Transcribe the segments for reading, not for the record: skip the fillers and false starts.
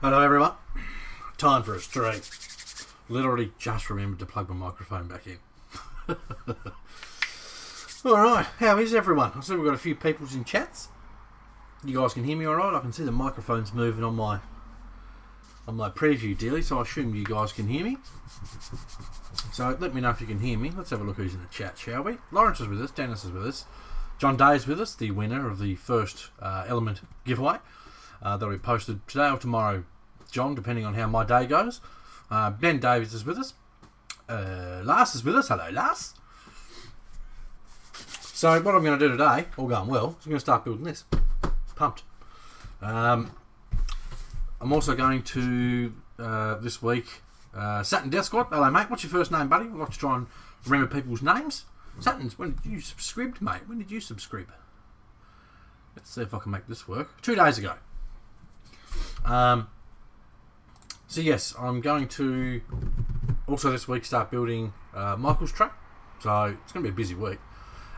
Hello everyone, time for a stream. Literally just remembered to plug my microphone back in. Alright, how is everyone? I see we've got a few peoples in chats. You guys can hear me alright? I can see the microphone's moving on my preview dealie, so I assume you guys can hear me. So let me know if you can hear me. Let's have a look who's in the chat, shall we? Lawrence is with us, Dennis is with us, John Day is with us, the winner of the first element giveaway. That'll be posted today or tomorrow, John, depending on how my day goes. Ben Davies is with us. Lars is with us. Hello, Lars. So what I'm going to do today, all going well, is I'm going to start building this. Pumped. I'm also going to, this week, Saturn Death Squad. Hello, mate. What's your first name, buddy? I'd like to try and remember people's names. Saturn's, when did you subscribe, mate? When did you subscribe? Let's see if I can make this work. 2 days ago. So yes, I'm going to also this week start building Michael's truck. So it's going to be a busy week.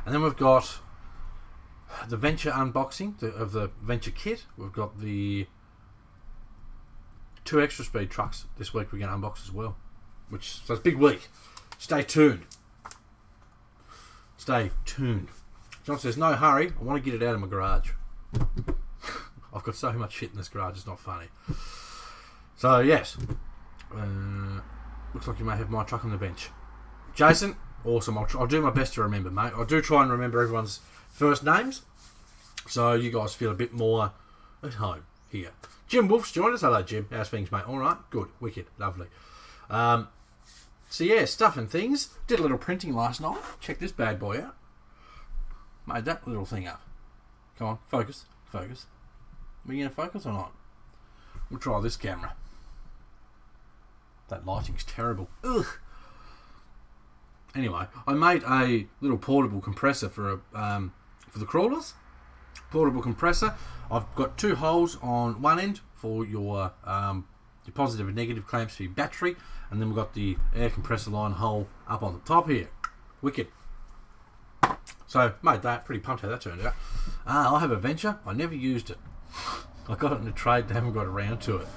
And then we've got the Venture unboxing of the Venture kit. We've got the 2 extra speed trucks this week we're going to unbox as well. So it's a big week. Stay tuned. Stay tuned. John says, no hurry, I want to get it out of my garage. I've got so much shit in this garage, it's not funny. So, yes. Looks like you may have my truck on the bench. Jason, awesome. I'll do my best to remember, mate. I do try and remember everyone's first names, so you guys feel a bit more at home here. Jim Wolf's joined us. Hello, Jim. How's things, mate? All right? Good. Wicked. Lovely. So, yeah, stuff and things. Did a little printing last night. Check this bad boy out. Made that little thing up. Come on, focus. Focus. Are you going to focus or not? We'll try this camera. That lighting's terrible. Ugh. Anyway, I made a little portable compressor for the crawlers. Portable compressor. I've got 2 holes on one end for your positive and negative clamps for your battery, and then we've got the air compressor line hole up on the top here. Wicked. So made that. Pretty pumped how that turned out. I have a Venture. I never used it. I got it in a trade. They haven't got around to it.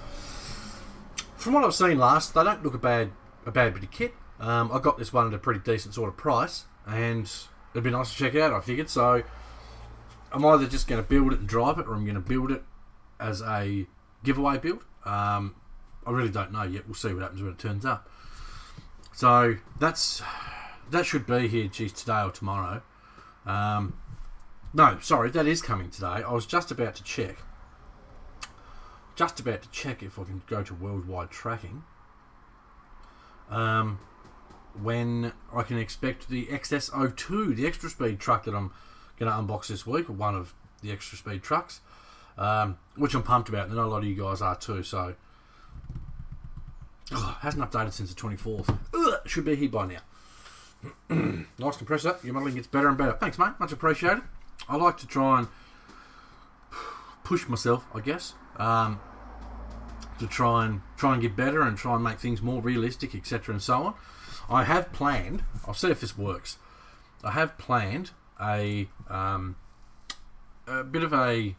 From what I've seen last, they don't look a bad bit of kit. I got this one at a pretty decent sort of price, and it'd be nice to check out, I figured. So I'm either just going to build it and drive it, or I'm going to build it as a giveaway build. I really don't know yet. We'll see what happens when it turns up. So that should be here, today or tomorrow. No, sorry, that is coming today. I was just about to check. If I can go to worldwide tracking. When I can expect the XS02, the extra speed truck that I'm going to unbox this week, or one of the extra speed trucks, which I'm pumped about, and I know a lot of you guys are too. So, hasn't updated since the 24th. Should be here by now. Nice compressor. Your modelling gets better and better. Thanks, mate. Much appreciated. I like to try and push myself, I guess, to try and get better and try and make things more realistic, etc. and so on. I have planned. I'll see if this works. I have planned a bit of a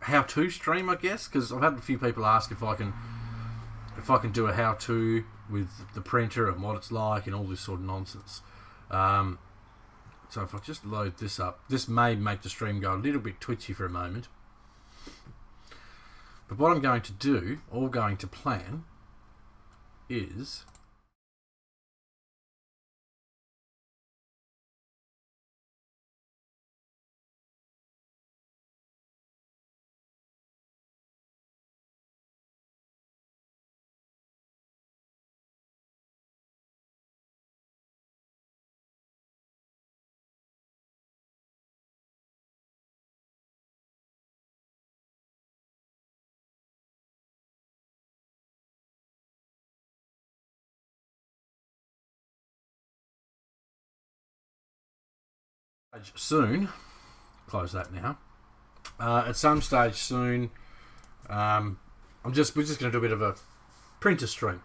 how-to stream, I guess, because I've had a few people ask if I can do a how-to with the printer and what it's like and all this sort of nonsense. So if I just load this up, this may make the stream go a little bit twitchy for a moment. But what I'm going to do, or going to plan, is soon, close that now, at some stage soon, we're just going to do a bit of a printer stream.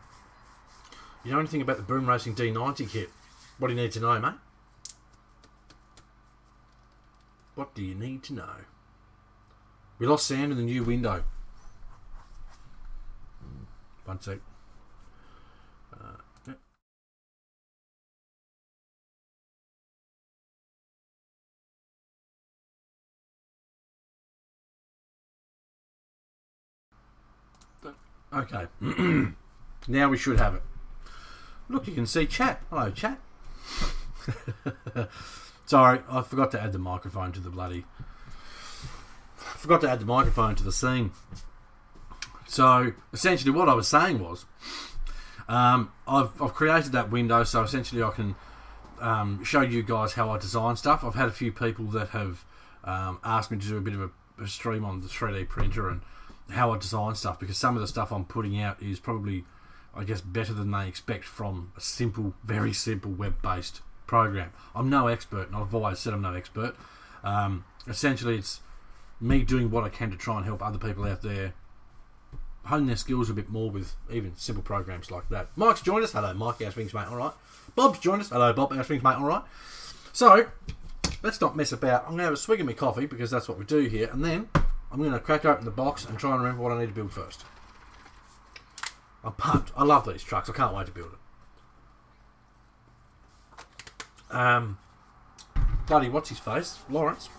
You know anything about the Boom Racing D90 kit? What do you need to know, mate? What do you need to know? We lost sound in the new window. 1 sec. Yeah. Okay. Now we should have it. Look, you can see chat. Hello, chat. Sorry, I forgot to add the microphone to the scene. So, essentially what I was saying was, I've created that window, so essentially I can show you guys how I design stuff. I've had a few people that have asked me to do a bit of a stream on the 3D printer and how I design stuff, because some of the stuff I'm putting out is probably, I guess, better than they expect from a simple, very simple web-based program. I'm no expert, and I've always said I'm no expert. Essentially, it's me doing what I can to try and help other people out there hone their skills a bit more with even simple programs like that. Mike's joined us. Hello, Mike. How's things, mate? All right. Bob's joined us. Hello, Bob. How's things, mate? All right. So, let's not mess about. I'm going to have a swig of my coffee, because that's what we do here, and then I'm going to crack open the box and try and remember what I need to build first. I'm pumped. I love these trucks. I can't wait to build it. Bloody, what's his face? Lawrence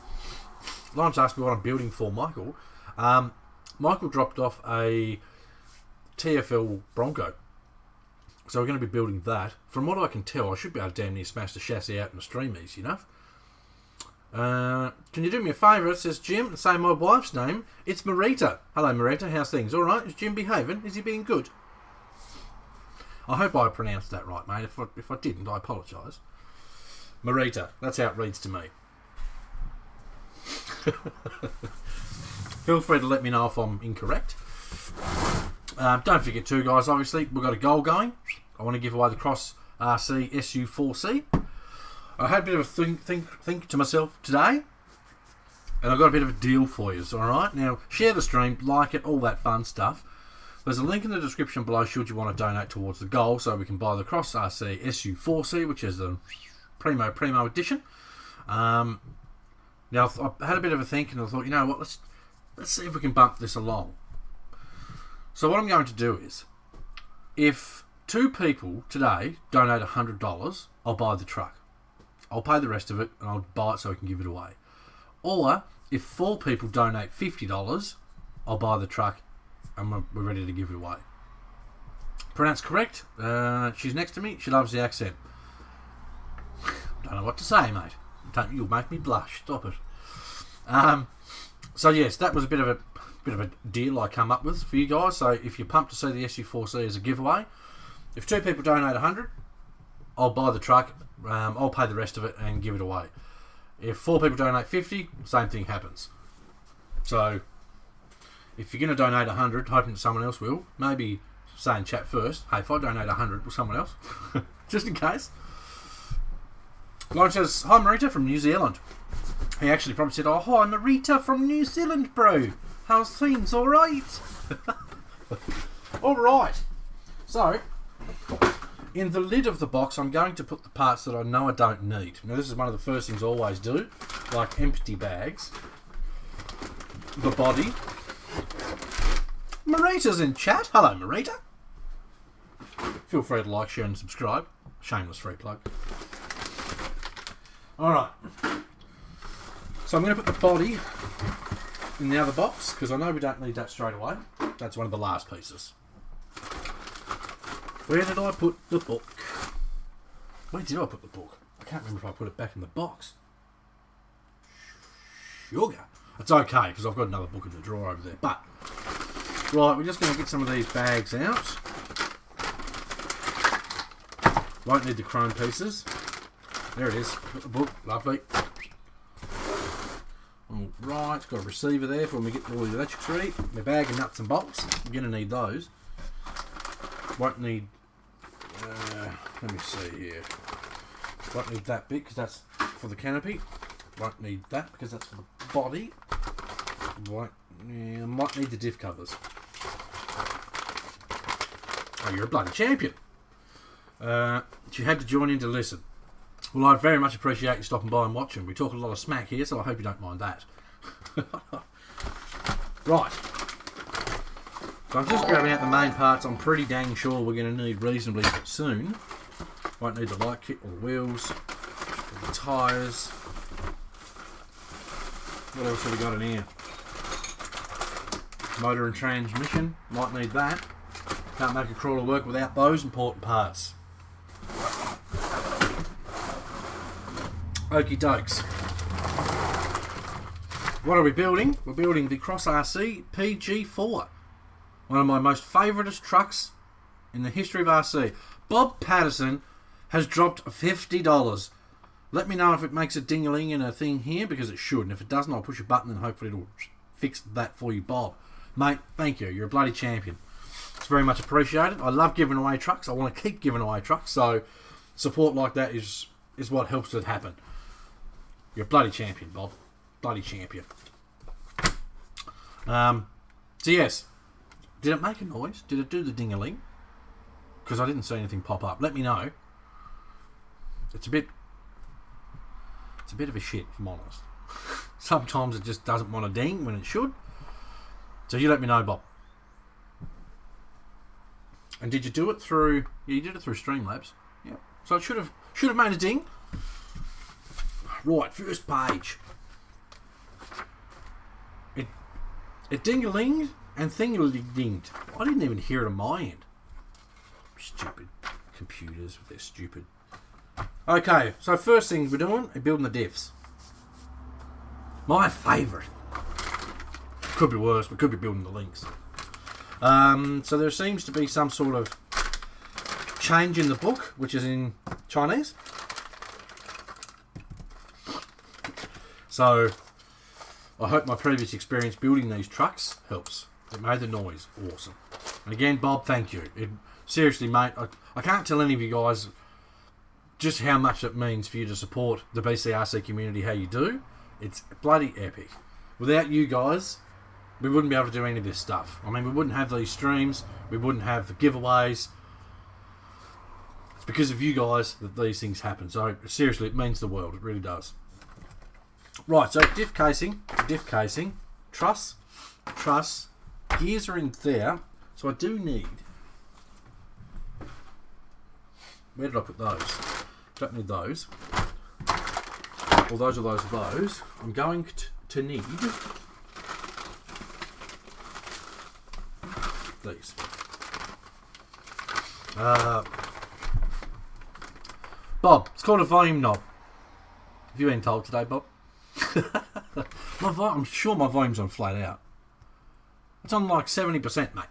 asked me what I'm building for Michael. Michael dropped off a TFL Bronco. So we're going to be building that. From what I can tell, I should be able to damn near smash the chassis out in the stream easy enough. Can you do me a favour? Says Jim, and say my wife's name. It's Marita. Hello, Marita. How's things? All right? Is Jim behaving? Is he being good? I hope I pronounced that right, mate. If I didn't, I apologise. Marita. That's how it reads to me. Feel free to let me know if I'm incorrect. Don't forget too, guys, obviously, we've got a goal going. I want to give away the Cross RC SU4C. I had a bit of a think to myself today, and I've got a bit of a deal for you, alright? Now, share the stream, like it, all that fun stuff. There's a link in the description below should you want to donate towards the goal, so we can buy the Cross RC SU4C, which is the Primo edition. Now, I had a bit of a think, and I thought, you know what, let's see if we can bump this along. So what I'm going to do is, if 2 people today donate $100, I'll buy the truck. I'll pay the rest of it, and I'll buy it so I can give it away. Or, if 4 people donate $50, I'll buy the truck, and we're ready to give it away. Pronounced correct. She's next to me. She loves the accent. Don't know what to say, mate. You'll make me blush. Stop it. So yes, that was a bit of a deal I come up with for you guys. So if you're pumped to see the SU4C as a giveaway, if 2 people donate 100, I'll buy the truck. I'll pay the rest of it and give it away. If 4 people donate 50, same thing happens. So if you're going to donate 100, hoping that someone else will, maybe say in chat first, hey, if I donate 100, will someone else? Just in case. Lauren says, hi Marita from New Zealand. He actually probably said, oh, hi Marita from New Zealand, bro. How's things? All right? All right. So, in the lid of the box, I'm going to put the parts that I know I don't need. Now, this is one of the first things I always do, like empty bags. The body. Marita's in chat. Hello, Marita. Feel free to like, share, and subscribe. Shameless free plug. Alright. So I'm going to put the body in the other box, because I know we don't need that straight away. That's one of the last pieces. Where did I put the book? Where did I put the book? I can't remember if I put it back in the box. Sugar. It's okay, because I've got another book in the drawer over there. But, right, we're just going to get some of these bags out. Won't need the chrome pieces. There it is. Got the book. Lovely. Alright, got a receiver there for when we get all the electrics ready. My bag of nuts and bolts. I'm going to need those. Won't need... let me see here. Won't need that bit because that's for the canopy. Won't need that because that's for the body. Might need the diff covers. Oh, you're a bloody champion. You had to join in to listen. Well, I very much appreciate you stopping by and watching. We talk a lot of smack here, so I hope you don't mind that. Right. So I'm just grabbing out the main parts. I'm pretty dang sure we're going to need reasonably soon. Won't need the light kit or the wheels, or the tyres. What else have we got in here? Motor and transmission. Might need that. Can't make a crawler work without those important parts. Okie dokes. What are we building? We're building the Cross RC pg4. One of my most favouriteest trucks in the history of RC. Bob Patterson has dropped $50. Let me know if it makes a ding-a-ling in a thing here, because it should. And if it doesn't, I'll push a button and hopefully it'll fix that for you, Bob. Mate, thank you. You're a bloody champion. It's very much appreciated. I love giving away trucks. I want to keep giving away trucks. So support like that is what helps it happen. You're a bloody champion, Bob. Bloody champion. So yes. Did it make a noise? Did it do the ding-a-ling? Because I didn't see anything pop up. Let me know. It's a bit of a shit, if I'm honest. Sometimes it just doesn't want to ding when it should. So you let me know, Bob. And did you do it through... Yeah, you did it through Streamlabs. Yeah. So it should have made a ding. Right, first page. It ding-a-linged and thing-a-dinged. I didn't even hear it on my end. Stupid computers with their stupid... Okay, so first thing we're doing is building the diffs. My favourite. Could be worse, we could be building the links. So there seems to be some sort of change in the book, which is in Chinese. So I hope my previous experience building these trucks helps. It made the noise awesome. And again, Bob, thank you. Seriously, mate, I can't tell any of you guys just how much it means for you to support the BCRC community, how you do. It's bloody epic. Without you guys, we wouldn't be able to do any of this stuff. I mean, we wouldn't have these streams. We wouldn't have the giveaways. It's because of you guys that these things happen. So, seriously, it means the world. It really does. Right, so diff casing, truss, gears are in there. So I do need... Where did I put those? Don't need those. Well, those are those. I'm going to need these. Bob, it's called a volume knob. Have you been told today, Bob? I'm sure my volume's on flat out. It's on like 70%, mate.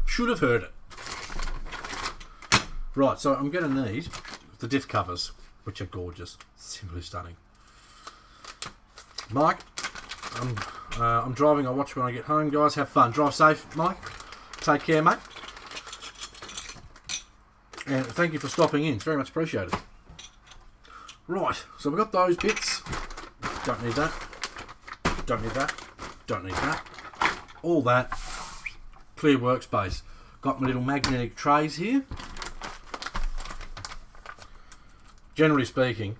Should have heard it. Right, so I'm going to need the diff covers, which are gorgeous. Simply stunning. Mike, I'm driving. I'll watch when I get home, guys. Have fun. Drive safe, Mike. Take care, mate. And thank you for stopping in. It's very much appreciated. Right, so we've got those bits. Don't need that. Don't need that. Don't need that. All that. Clear workspace. Got my little magnetic trays here. Generally speaking,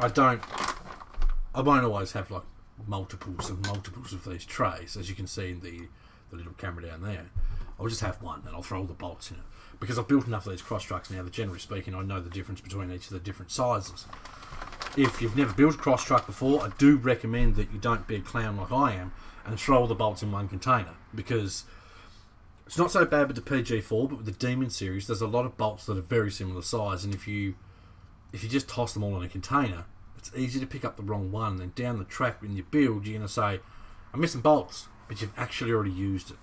I won't always have like multiples of these trays, as you can see in the little camera down there. I'll just have one and I'll throw all the bolts in it. Because I've built enough of these cross trucks now that generally speaking I know the difference between each of the different sizes. If you've never built a cross truck before, I do recommend that you don't be a clown like I am and throw all the bolts in one container, because it's not so bad with the pg4, but with the Demon series there's a lot of bolts that are very similar size, and if you just toss them all in a container, it's easy to pick up the wrong one, and then down the track when you build you're going to say, I'm missing bolts, but you've actually already used it.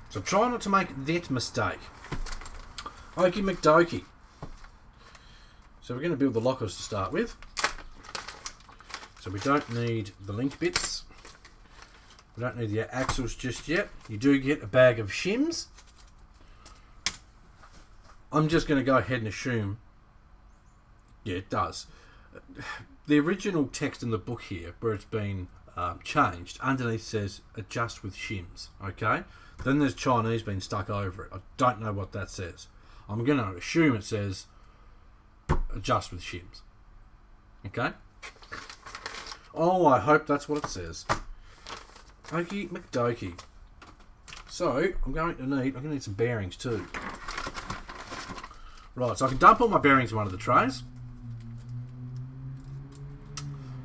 So try not to make that mistake. Okie McDokey. So we're going to build the lockers to start with. So we don't need the link bits. We don't need the axles just yet. You do get a bag of shims. I'm just going to go ahead and assume... Yeah, it does. The original text in the book here, where it's been changed, underneath says adjust with shims. Okay? Then there's Chinese being stuck over it. I don't know what that says. I'm going to assume it says adjust with shims. Okay? Oh, I hope that's what it says. Okie McDokey. So I'm going to need some bearings too. Right, so I can dump all my bearings in one of the trays.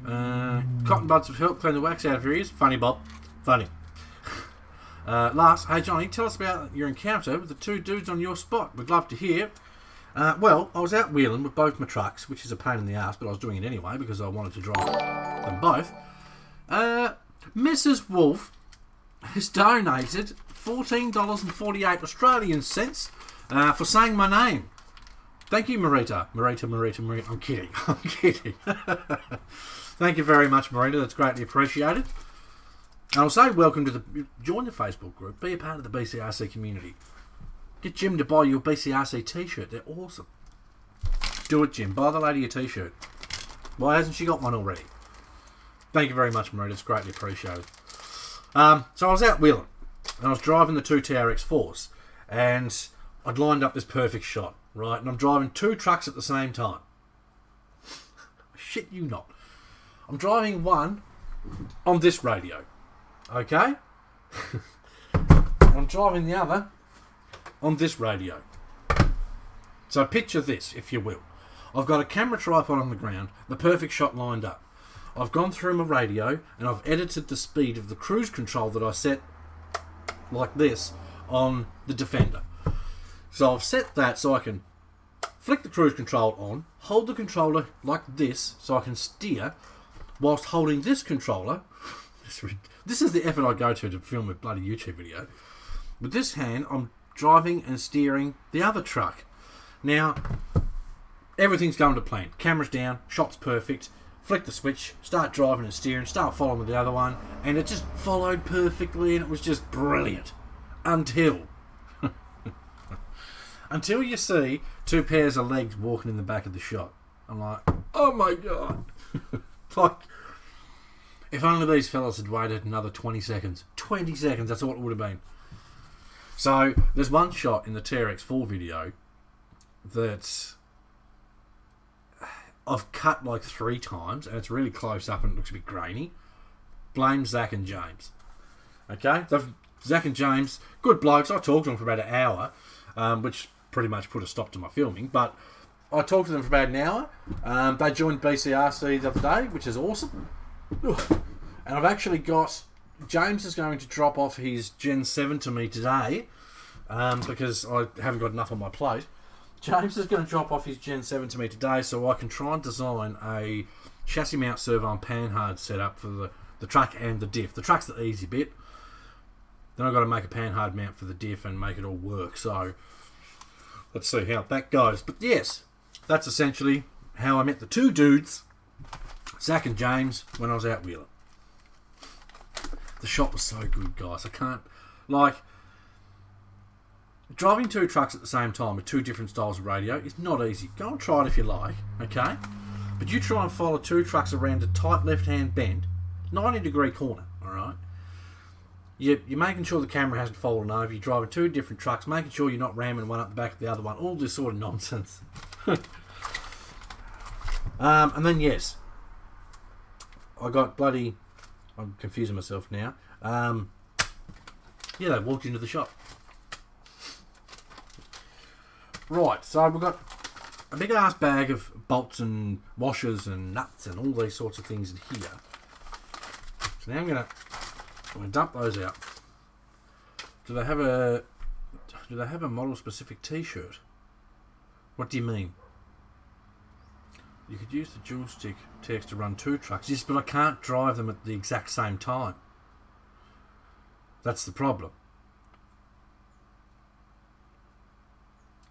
Cotton buds will help clean the wax out of your ears. Funny, Bob. Funny. Last, hey Johnny, tell us about your encounter with the two dudes on your spot. We'd love to hear. Well, I was out wheeling with both my trucks, which is a pain in the ass, but I was doing it anyway because I wanted to drive them both. Mrs. Wolf has donated $14.48 Australian cents for saying my name. Thank you, Marita. Marita. I'm kidding. I'm kidding. Thank you very much, Marita. That's greatly appreciated. And I'll say welcome to join the Facebook group. Be a part of the BCRC community. Get Jim to buy you a BCRC t-shirt. They're awesome. Do it, Jim. Buy the lady a t-shirt. Why hasn't she got one already? Thank you very much, Marita. It's greatly appreciated. So I was out wheeling. And I was driving the two TRX4s. And I'd lined up this perfect shot. Right? And I'm driving two trucks at the same time. Shit you not. I'm driving one on this radio. Okay? I'm driving the other on this radio. So picture this, if you will. I've got a camera tripod on the ground, the perfect shot lined up. I've gone through my radio and I've edited the speed of the cruise control that I set like this on the Defender. So I've set that so I can flick the cruise control on, hold the controller like this so I can steer whilst holding this controller. This is the effort I go to film a bloody YouTube video. With this hand, I'm driving and steering the other truck. Now, everything's going to plan. Camera's down, shot's perfect. Flick the switch, start driving and steering, start following with the other one, and it just followed perfectly, and it was just brilliant. Until you see two pairs of legs walking in the back of the shot. I'm like, oh my god. Like, if only these fellas had waited another 20 seconds. 20 seconds, that's what it would have been. So, there's one shot in the TRX4 video that I've cut like 3 times, and it's really close up and it looks a bit grainy. Blame Zach and James. Okay? Zach and James, good blokes. I talked to them for about an hour, which pretty much put a stop to my filming, but I talked to them for about an hour. They joined BCRC the other day, which is awesome. And I've actually got... James is going to drop off his Gen 7 to me today, because I haven't got enough on my plate. James is going to drop off his Gen 7 to me today so I can try and design a chassis mount servo and panhard setup for the truck and the diff. The truck's the easy bit. Then I've got to make a panhard mount for the diff and make it all work. So let's see how that goes. But yes, that's essentially how I met the two dudes, Zach and James, when I was out wheeling. The shot was so good, guys. I can't... Like... Driving two trucks at the same time with two different styles of radio is not easy. Go and try it if you like, okay? But you try and follow two trucks around a tight left-hand bend, 90-degree corner, alright? You're making sure the camera hasn't fallen over. You're driving two different trucks, making sure you're not ramming one up the back of the other one. All this sort of nonsense. And then, yes, I got bloody... I'm confusing myself now. Yeah, they walked into the shop. Right, so we've got a big ass bag of bolts and washers and nuts and all these sorts of things in here. So now I'm gonna dump those out. Do they have a model specific t-shirt? What do you mean? You could use the dual stick text to run two trucks. Yes, but I can't drive them at the exact same time. That's the problem.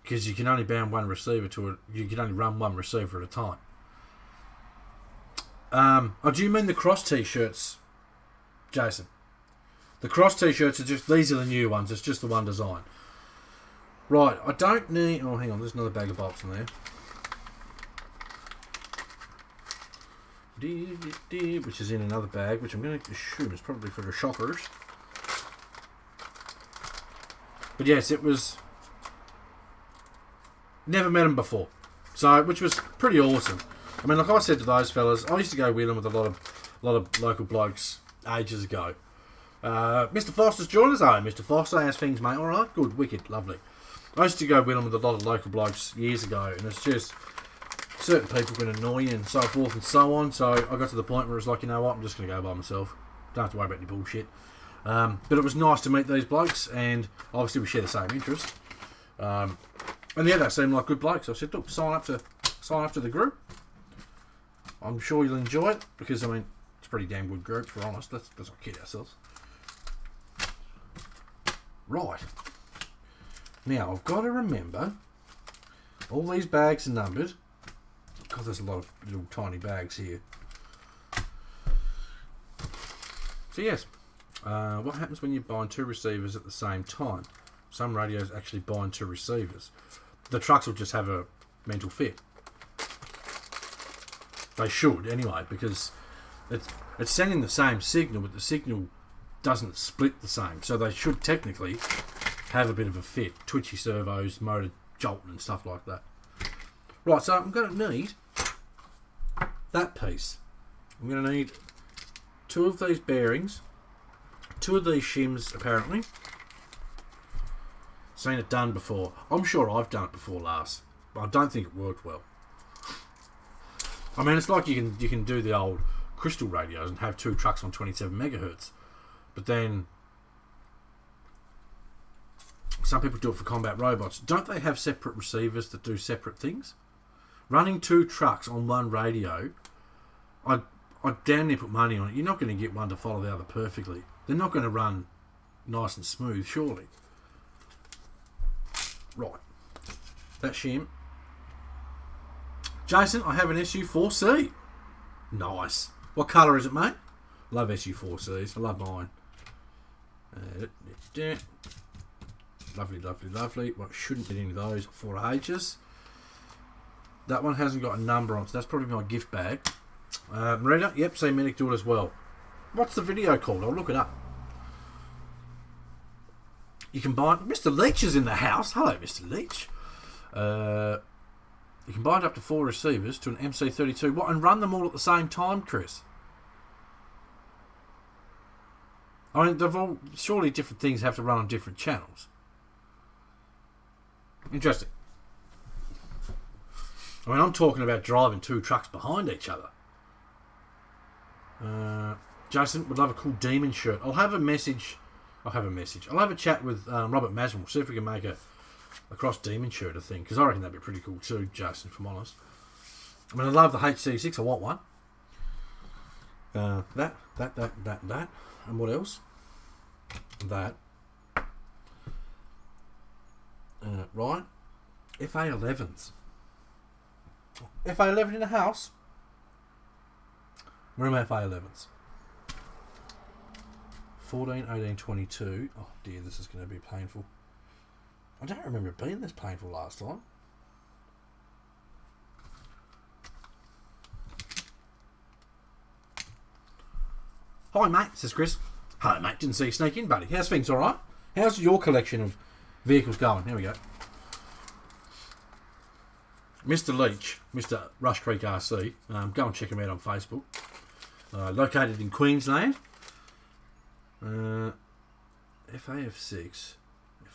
Because you can only bound one receiver to it. You can only run one receiver at a time. Oh, do you mean the cross t-shirts, Jason? The cross t-shirts are just... These are the new ones. It's just the one design. Right, I don't need... Oh, hang on. There's another bag of bolts in there. Which is in another bag, which I'm going to assume is probably for the shoppers. But yes, it was... Never met them before, so which was pretty awesome. I mean, like I said to those fellas, I used to go wheeling with a lot of local blokes ages ago, Mr. Foster's joined us. Oh, Mr. Foster, how's things, mate? All right, good, wicked, lovely. I used to go with him with a lot of local blokes years ago, and it's just certain people can annoy you and so forth and so on. So I got to the point where it's like, you know what, I'm just going to go by myself. Don't have to worry about any bullshit. But it was nice to meet these blokes, and obviously we share the same interest. And yeah, they seemed like good blokes. I said, look, sign up to the group. I'm sure you'll enjoy it, because I mean, it's a pretty damn good group, if we're honest. Let's not kid ourselves. Right. Now, I've got to remember, all these bags are numbered. God, there's a lot of little tiny bags here. So yes, what happens when you bind two receivers at the same time? Some radios actually bind two receivers. The trucks will just have a mental fit. They should, anyway, because it's sending the same signal, but the signal doesn't split the same. So they should technically have a bit of a fit. Twitchy servos, motor jolting and stuff like that. Right, so I'm going to need that piece. I'm going to need two of these bearings, two of these shims apparently. Seen it done before. I'm sure I've done it before last, but I don't think it worked well. I mean, it's like you can do the old crystal radios and have two trucks on 27 megahertz, but then some people do it for combat robots. Don't they have separate receivers that do separate things? Running two trucks on one radio, I damn near put money on it. You're not going to get one to follow the other perfectly. They're not going to run nice and smooth, surely. Right. That shim. Jason, I have an SU4C. Nice. What colour is it, mate? Love SU4Cs. I love mine. Lovely, lovely, lovely. Well, shouldn't get into those 4Hs. That one hasn't got a number on, so that's probably my gift bag. Marita, yep, see Medic do it as well. What's the video called? I'll look it up. You can buy it. Mr. Leach is in the house. Hello, Mr. Leach. You can bind up to 4 receivers to an MC32. What, and run them all at the same time, Chris? I mean, they've all, surely different things have to run on different channels. Interesting. I mean, I'm talking about driving two trucks behind each other. Jason would love a cool demon shirt. I'll have a message. I'll have a chat with Robert Masden. We'll see if we can make a cross demon shirt thing, because I reckon that'd be pretty cool too, Jason, if I'm honest. I mean, I love the HC6. I want one. That. And what else? That. Right. FA11s. FA11 in the house. Where are my FA11s? 14, 18, 22. Oh dear, this is going to be painful. I don't remember it being this painful last time. Hi mate, this is Chris. Hello mate, didn't see you sneak in, buddy. How's things, alright? How's your collection of vehicles going? Here we go. Mr. Leach, Mr. Rush Creek RC, go and check him out on Facebook. Located in Queensland. FAF6.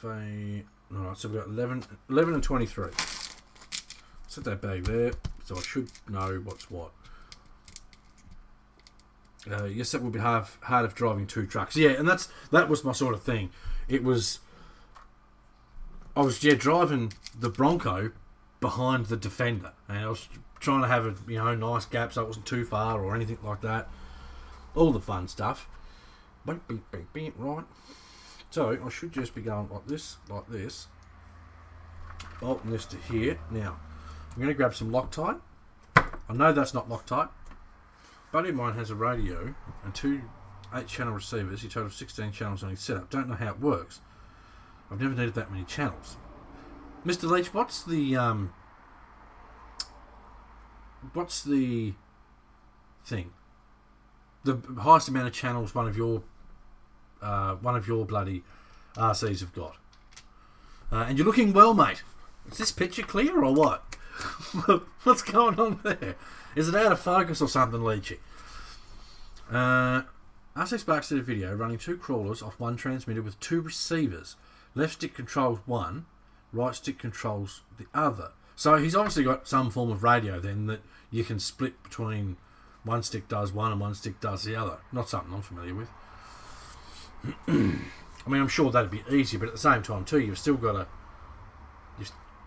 Alright, so we've got 11 and 23. Set that bag there, so I should know what's what. Yes, that would be hard of driving two trucks. Yeah, and that was my sort of thing. I was driving the Bronco behind the Defender, and I was trying to have a nice gap so it wasn't too far or anything like that. All the fun stuff. Right. So I should just be going like this, bolting this to here. Now I'm going to grab some Loctite. I know that's not Loctite. Buddy of mine has a radio and two 8-channel receivers. He total 16 channels on his setup. Don't know how it works. I've never needed that many channels. Mr. Leach, what's the thing? The highest amount of channels one of your bloody RCs have got. And you're looking well, mate. Is this picture clear or what? What's going on there? Is it out of focus or something, Leachy? RC Sparks did a video running 2 crawlers off one transmitter with 2 receivers. Left stick controls one, right stick controls the other. So he's obviously got some form of radio then that you can split between one stick does one and one stick does the other. Not something I'm familiar with. I mean, I'm sure that'd be easy, but at the same time too, you've still got to...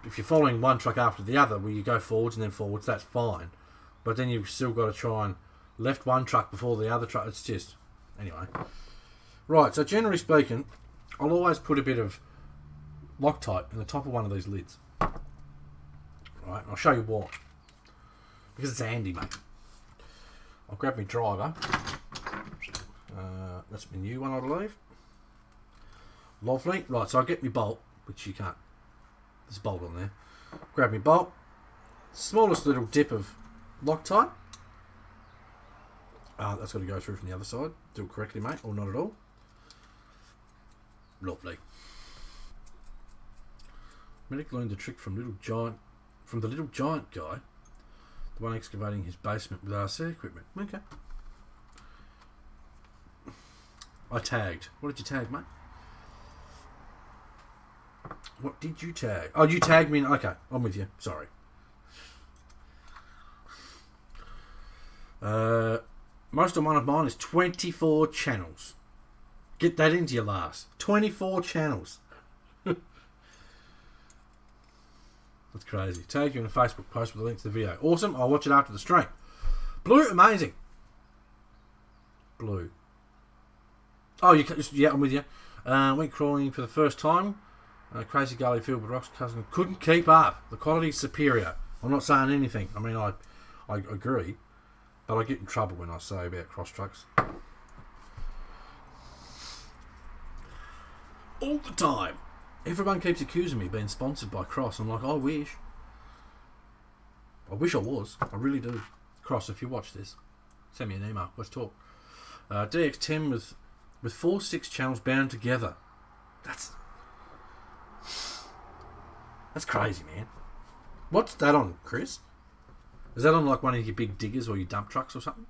If you're following one truck after the other, where you go forwards and then forwards, that's fine. But then you've still got to try and left one truck before the other truck. It's just... Anyway. Right, so generally speaking, I'll always put a bit of Loctite in the top of one of these lids. Right, I'll show you why. Because it's handy, mate. I'll grab my driver. That's my new one, I believe. Lovely. Right, so I'll get my bolt, which you can't. There's a bolt on there. Grab my bolt. Smallest little dip of Loctite. That's got to go through from the other side. Do it correctly, mate, or not at all. Lovely. Medic learned the trick from the little giant guy, the one excavating his basement with RC equipment. Okay. I tagged. What did you tag, mate? What did you tag? Oh, you tagged me. Okay, I'm with you. Sorry. Most of one of mine is 24 channels. Get that into your last. 24 channels. That's crazy. Tag you in a Facebook post with a link to the video. Awesome. I'll watch it after the stream. Blue, amazing. Blue. Oh, yeah, I'm with you. Went crawling for the first time. Crazy gully filled with rocks. Cousin couldn't keep up. The quality's superior. I'm not saying anything. I mean, I agree. But I get in trouble when I say about cross trucks. All the time. Everyone keeps accusing me of being sponsored by Cross. I'm like, I wish. I wish I was. I really do. Cross, if you watch this, send me an email. Let's talk. DX10 with 4 6 channels bound together. That's crazy, man. What's that on, Chris? Is that on like one of your big diggers or your dump trucks or something?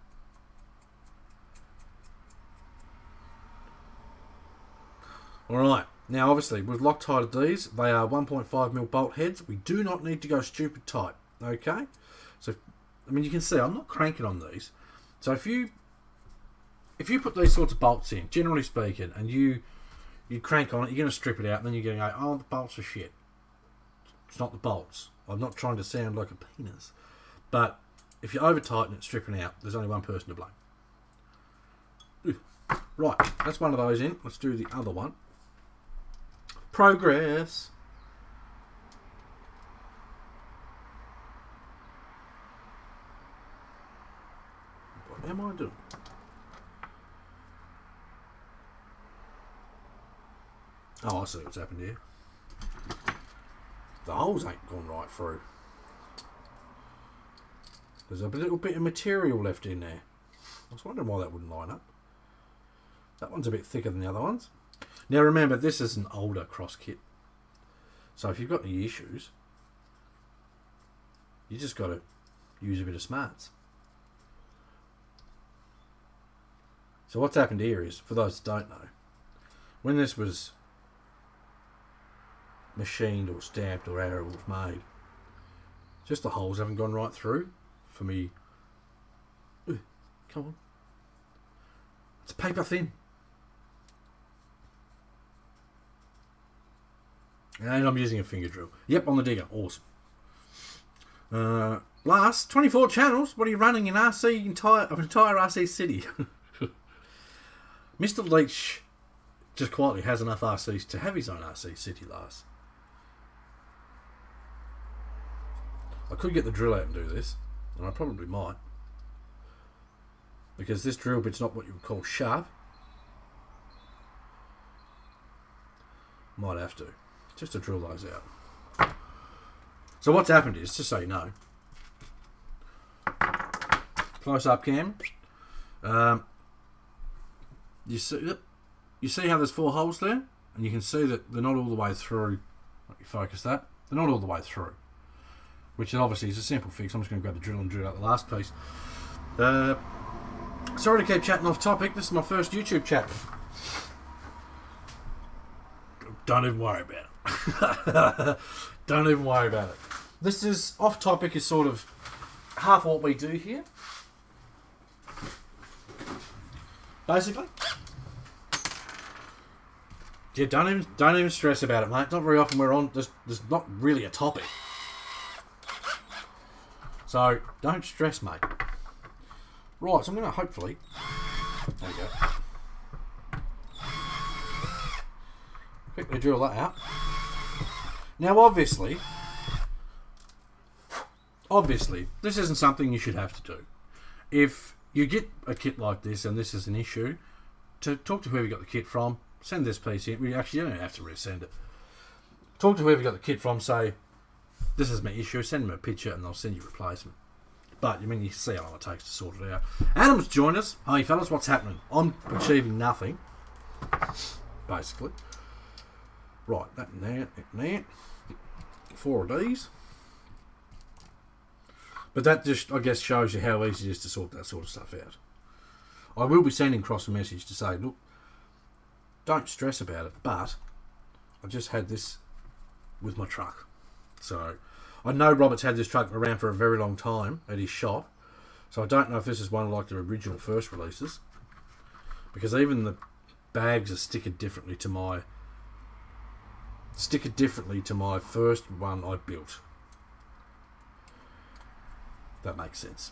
Alright, now obviously with Loctite these, they are 1.5mm bolt heads. We do not need to go stupid tight, okay? So, I mean, you can see I'm not cranking on these. So if you put these sorts of bolts in, generally speaking, and you crank on it, you're going to strip it out, and then you're going to go, oh, the bolts are shit. It's not the bolts. I'm not trying to sound like a penis. But if you over tighten it, stripping out, there's only one person to blame. Right, that's one of those in. Let's do the other one. Progress. What am I doing? Oh, I see what's happened here. The holes ain't gone right through. There's a little bit of material left in there. I was wondering why that wouldn't line up. That one's a bit thicker than the other ones. Now remember, this is an older cross kit. So if you've got any issues, you just got to use a bit of smarts. So what's happened here is, for those that don't know, when this was machined or stamped or however it was made, just the holes haven't gone right through for me. Ooh, come on. It's paper thin. And I'm using a finger drill. Yep, on the digger. Awesome. Last, 24 channels. What are you running in entire RC city? Mr. Leach just quietly has enough RCs to have his own RC city, last. I could get the drill out and do this, and I probably might. Because this drill bit's not what you would call sharp. Might have to. Just to drill those out. So what's happened is, just so you know, close up cam, you see how there's 4 holes there, and you can see that they're not all the way through. Let me focus that. They're not all the way through, which obviously is a simple fix. I'm just going to grab the drill and drill out the last piece. Sorry to keep chatting off topic. This is my first YouTube chat. Don't even worry about it. Don't even worry about it. This is off topic. Is sort of half what we do here. Basically. Yeah, don't even stress about it, mate. Not very often we're on. There's not really a topic. So don't stress, mate. Right, so I'm going to hopefully. There we go. Quickly drill that out. Now, obviously, this isn't something you should have to do. If you get a kit like this and this is an issue, to talk to whoever you got the kit from. Send this piece in. We actually don't have to resend it. Talk to whoever you got the kit from. Say, this is my issue. Send them a picture and they'll send you a replacement. But, you see how long it takes to sort it out. Adam's joined us. Hey, fellas, what's happening? I'm achieving nothing. Basically. Right, that and that. 4 of these. But that just, I guess, shows you how easy it is to sort that sort of stuff out. I will be sending across a message to say, look, don't stress about it, but I just had this with my truck. So, I know Robert's had this truck around for a very long time at his shop. So, I don't know if this is one of like the original first releases. Because even the bags are stickered differently to my first one I built. That makes sense.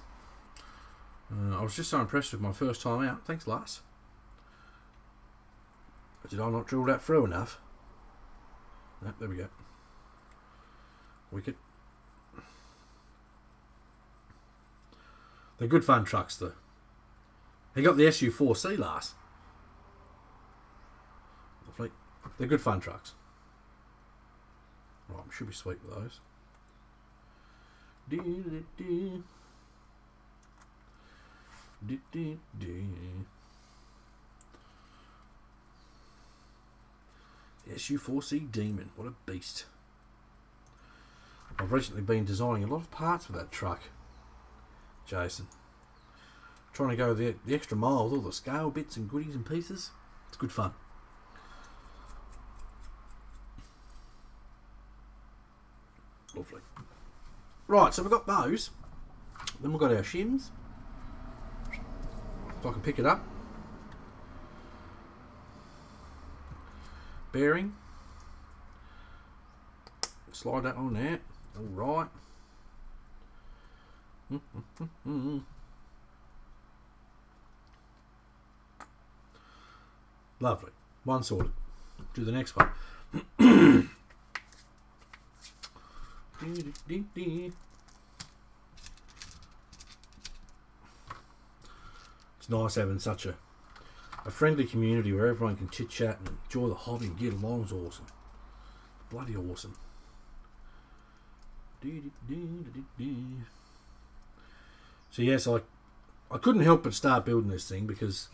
I was just so impressed with my first time out. Thanks, Lars. Did I not drill that through enough? No, there we go. Wicked. They're good fun trucks, though. He got the SU4C last. Lovely. They're good fun trucks. Right, we should be sweet with those. The SU4C Demon, what a beast. I've recently been designing a lot of parts for that truck, Jason. Trying to go the extra mile with all the scale bits and goodies and pieces. It's good fun. Lovely. Right, so we've got those. Then we've got our shims. If I can pick it up. Bearing. Slide that on there. Alright. Lovely. One sorted. Do the next one. It's nice having such a friendly community where everyone can chit chat and enjoy the hobby and get along. Is awesome. Bloody awesome. So yes, I couldn't help but start building this thing because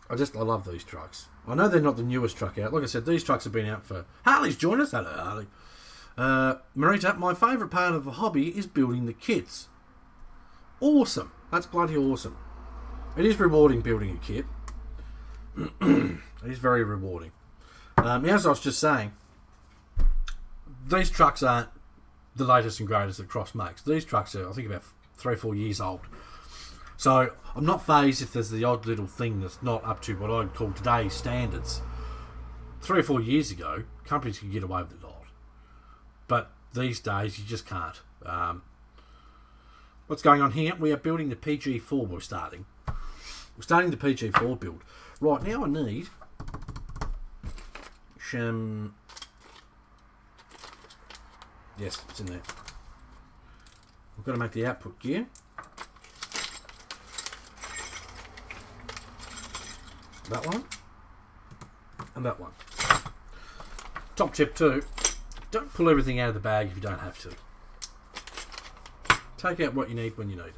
I love these trucks. I know they're not the newest truck out. Like I said, these trucks have been out for... Harley's joined us. Hello, Harley. Marita, my favourite part of the hobby is building the kits. Awesome. That's bloody awesome. It is rewarding building a kit. It is very rewarding. As I was just saying, these trucks aren't the latest and greatest that Cross makes. These trucks are, I think, about 3 or 4 years old. So I'm not phased if there's the odd little thing that's not up to what I'd call today's standards. 3 or 4 years ago, companies could get away with it a lot. But these days, you just can't. What's going on here? We are building the pg4. We're starting the pg4 build. Right, now I need some... Yes, it's in there. We've got to make the output gear. That one. And that one. Top tip too. Don't pull everything out of the bag if you don't have to. Take out what you need when you need it.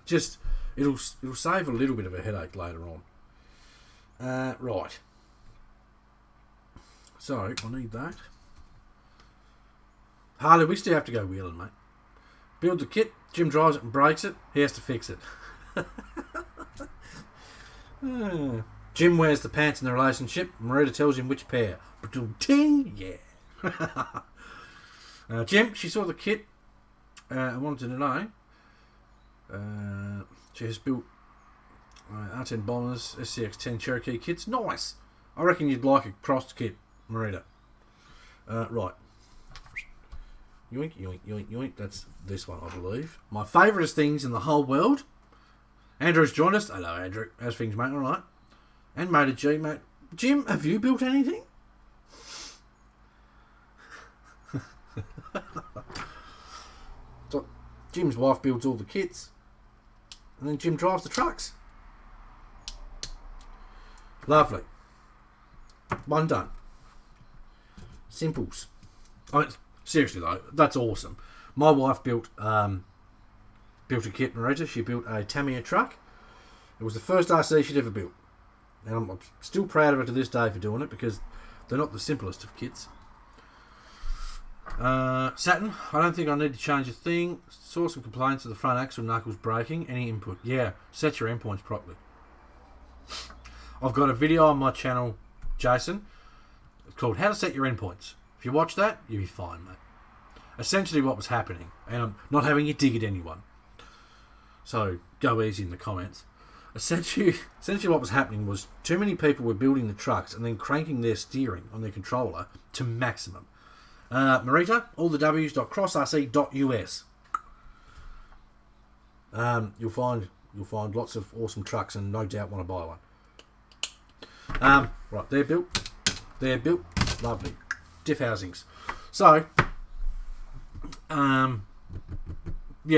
Just, it'll save a little bit of a headache later on. Right. So, I need that. Harley, we still have to go wheeling, mate. Build the kit. Jim drives it and breaks it. He has to fix it. Jim wears the pants in the relationship. Marita tells him which pair. Ting, yeah. Jim, she saw the kit and wanted to know. She has built R10 Bombers, SCX-10 Cherokee kits. Nice. I reckon you'd like a crossed kit, Marita. Right. Yoink, yoink, yoink, yoink. That's this one, I believe. My favourite things in the whole world. Andrew's joined us. Hello, Andrew. How's things, mate? All right. And Mater G, mate. Jim, have you built anything? So, Jim's wife builds all the kits. And then Jim drives the trucks. Lovely. One done. Simples. I mean, seriously though, that's awesome. My wife built a kit, Marita. She built a Tamiya truck. It was the first RC she'd ever built. And I'm still proud of her to this day for doing it because they're not the simplest of kits. Saturn, I don't think I need to change a thing. Saw some complaints of the front axle knuckles breaking. Any input? Yeah, set your endpoints properly. I've got a video on my channel, Jason. It's called How to Set Your Endpoints. If you watch that, you'll be fine, mate. Essentially what was happening, and I'm not having you dig at anyone. So, go easy in the comments. Essentially what was happening was too many people were building the trucks and then cranking their steering on their controller to maximum. Marita, all the W's.crossrc.us. You'll find lots of awesome trucks and no doubt want to buy one. Right, they're built. Lovely. Diff housings. So, yeah,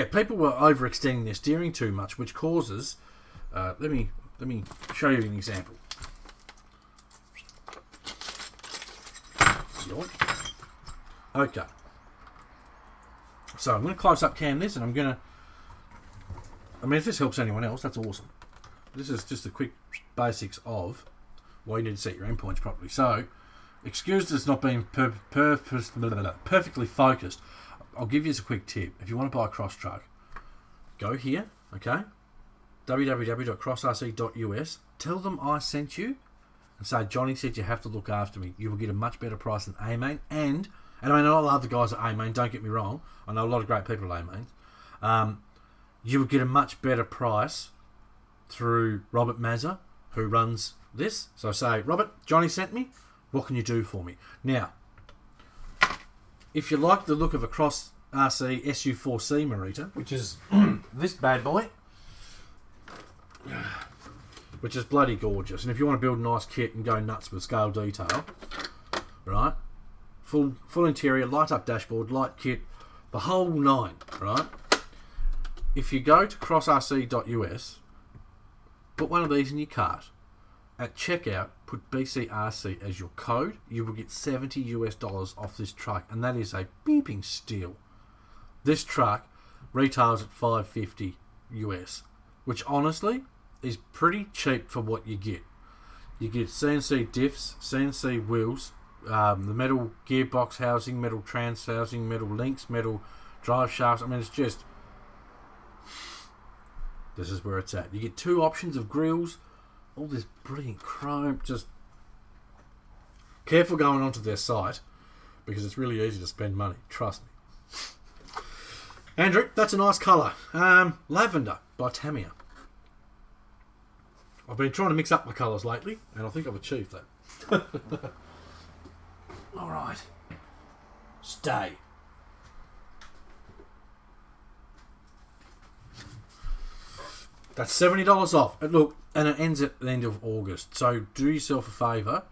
people were overextending their steering too much, which causes. Let me show you an example. Okay. So I'm going to close up cam this, and I'm going to. I mean, if this helps anyone else, that's awesome. This is just the quick basics of why you need to set your endpoints properly. So, excuse this not being perfectly focused. I'll give you a quick tip. If you want to buy a cross truck, go here, okay? www.crossrc.us. Tell them I sent you and say, Johnny said you have to look after me. You will get a much better price than A-Main. And I mean, I love the guys at A-Main, don't get me wrong. I know a lot of great people at A-Main. You will get a much better price through Robert Mazza, who runs this. So say, Robert, Johnny sent me. What can you do for me? Now, if you like the look of a Cross RC SU4C Marita, which is this bad boy, which is bloody gorgeous, and if you want to build a nice kit and go nuts with scale detail, right, full interior, light up dashboard, light kit, the whole nine, right? If you go to crossrc.us, put one of these in your cart. At checkout, put BCRC as your code. You will get $70 off this truck, and that is a beeping steal. This truck retails at $550 US, which honestly is pretty cheap for what you get. You get CNC diffs, CNC wheels, the metal gearbox housing, metal trans housing, metal links, metal drive shafts. I mean, it's just. This is where it's at. You get two options of grills, all this brilliant chrome. Just careful going onto their site because it's really easy to spend money. Trust me. Andrew, that's a nice colour. Lavender by Tamiya. I've been trying to mix up my colours lately, and I think I've achieved that. All right. Stay. That's $70 off. Look, and it ends at the end of August. So do yourself a favour.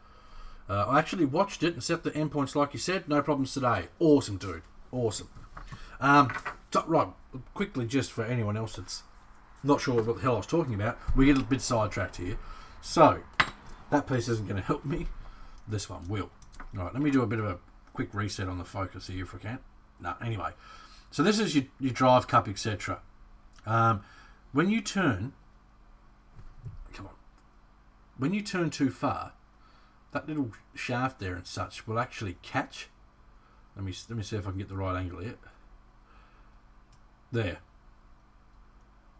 I actually watched it and set the endpoints like you said. No problems today. Awesome, dude. Awesome. So, right, quickly, just for anyone else that's not sure what the hell I was talking about, we get a bit sidetracked here. So, that piece isn't going to help me. This one will. All right, let me do a bit of a quick reset on the focus here if I can. No, anyway. So this is your drive cup, etc. When you turn, when you turn too far, that little shaft there and such will actually catch. Let me see if I can get the right angle here. There.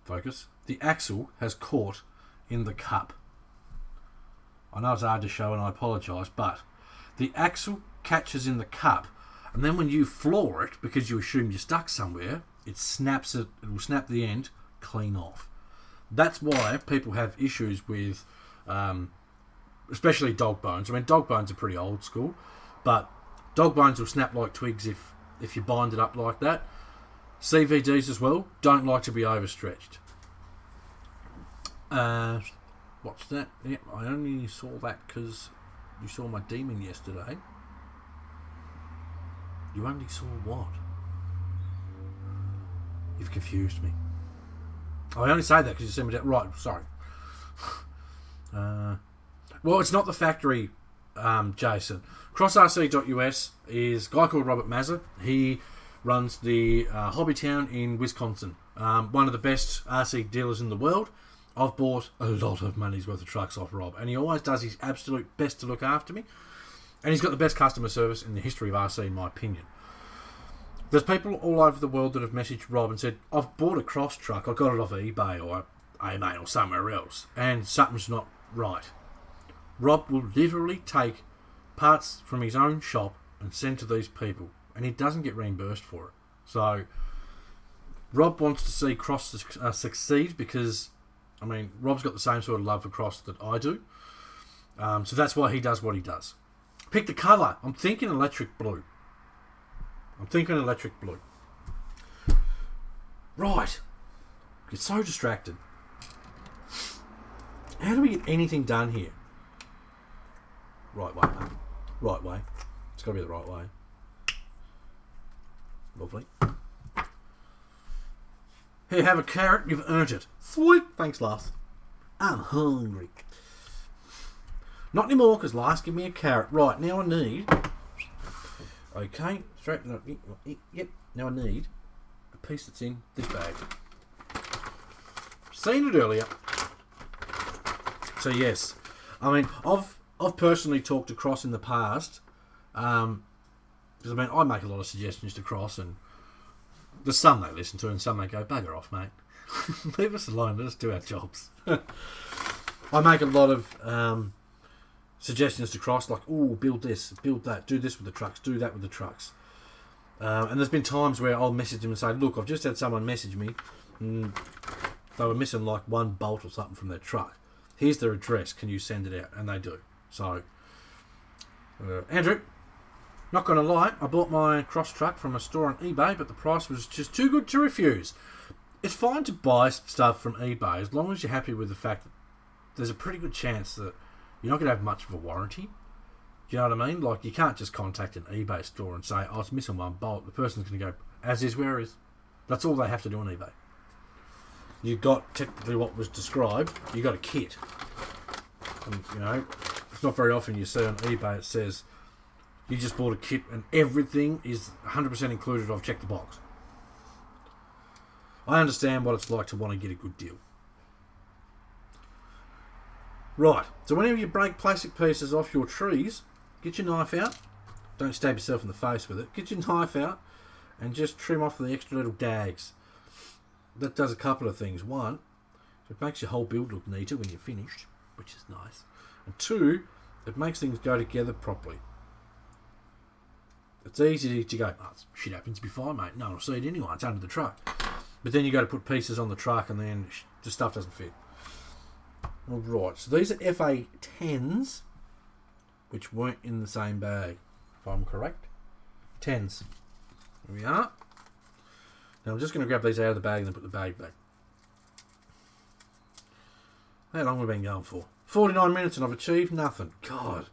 focus, the axle has caught in the cup. I know it's hard to show and I apologise, but the axle catches in the cup, and then when you floor it, because you assume you're stuck somewhere, it will snap the end clean off. That's why people have issues with, especially dog bones. I mean, dog bones are pretty old school, but dog bones will snap like twigs if you bind it up like that. CVDs as well don't like to be overstretched. What's that? Yeah, I only saw that because you saw my demon yesterday. You only saw what? You've confused me. I only say that because you sent me that. Right, sorry. Well, it's not the factory, Jason. CrossRC.us is a guy called Robert Mazza. He runs the Hobby Town in Wisconsin. One of the best RC dealers in the world. I've bought a lot of money's worth of trucks off Rob, and he always does his absolute best to look after me. And he's got the best customer service in the history of RC, in my opinion. There's people all over the world that have messaged Rob and said, I've bought a cross truck, I got it off eBay or AMA or somewhere else, and something's not right. Rob will literally take parts from his own shop and send to these people, and he doesn't get reimbursed for it. So, Rob wants to see Cross succeed because, I mean, Rob's got the same sort of love for Cross that I do. So that's why he does what he does. Pick the colour. I'm thinking electric blue. Right. Get so distracted. How do we get anything done here? Right way, mate. Right way. It's got to be the right way. Lovely. Here, have a carrot. You've earned it. Sweet. Thanks, Lars. I'm hungry. Not anymore, because Lars gave me a carrot. Right, now I need... Okay, straighten up. Yep, now I need a piece that's in this bag. Seen it earlier. So yes, I mean, I've personally talked to Cross in the past, because I mean, I make a lot of suggestions to Cross, and there's some they listen to and some they go, bugger off, mate. Leave us alone, let us do our jobs. I make a lot of suggestions to Cross, like, oh, build this, build that, do this with the trucks, do that with the trucks. And there's been times where I'll message them and say, look, I've just had someone message me, and they were missing like one bolt or something from their truck. Here's their address, can you send it out? And they do. So, Andrew, not going to lie, I bought my Cross truck from a store on eBay, but the price was just too good to refuse. It's fine to buy stuff from eBay as long as you're happy with the fact that there's a pretty good chance that you're not going to have much of a warranty. Do you know what I mean? Like, you can't just contact an eBay store and say, oh, it's missing one bolt. The person's going to go, as is, where is? That's all they have to do on eBay. You've got technically what was described. You've got a kit. And, you know, it's not very often you see on eBay it says, you just bought a kit and everything is 100% included. I've checked the box. I understand what it's like to want to get a good deal. Right, so whenever you break plastic pieces off your trees, get your knife out. Don't stab yourself in the face with it. Get your knife out and just trim off the extra little dags. That does a couple of things. One, it makes your whole build look neater when you're finished, which is nice. And two, it makes things go together properly. It's easy to go, oh, shit happens, be fine, mate. No one will see it anyway, it's under the truck. But then you got to put pieces on the truck and then the stuff doesn't fit. Alright, so these are FA10s, which weren't in the same bag, if I'm correct. 10s. Here we are. Now I'm just going to grab these out of the bag and then put the bag back. How long have we been going for? 49 minutes and I've achieved nothing. God.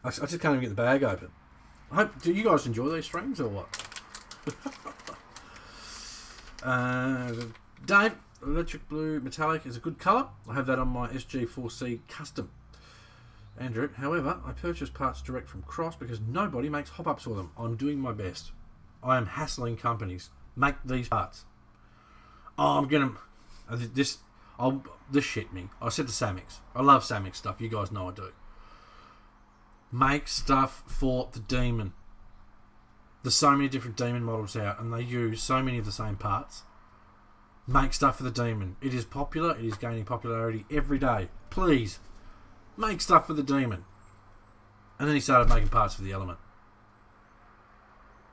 I just can't even get the bag open. Do you guys enjoy these streams or what? Dave, electric blue metallic is a good colour. I have that on my SG4C custom. Andrew, however, I purchase parts direct from Cross because nobody makes hop-ups for them. I'm doing my best. I am hassling companies. Make these parts. Oh, I'm gonna... This shit me. I said to Samix. I love Samix stuff. You guys know I do. Make stuff for the demon. There's so many different demon models out, and they use so many of the same parts. Make stuff for the demon. It is popular. It is gaining popularity every day. Please, make stuff for the demon. And then he started making parts for the element.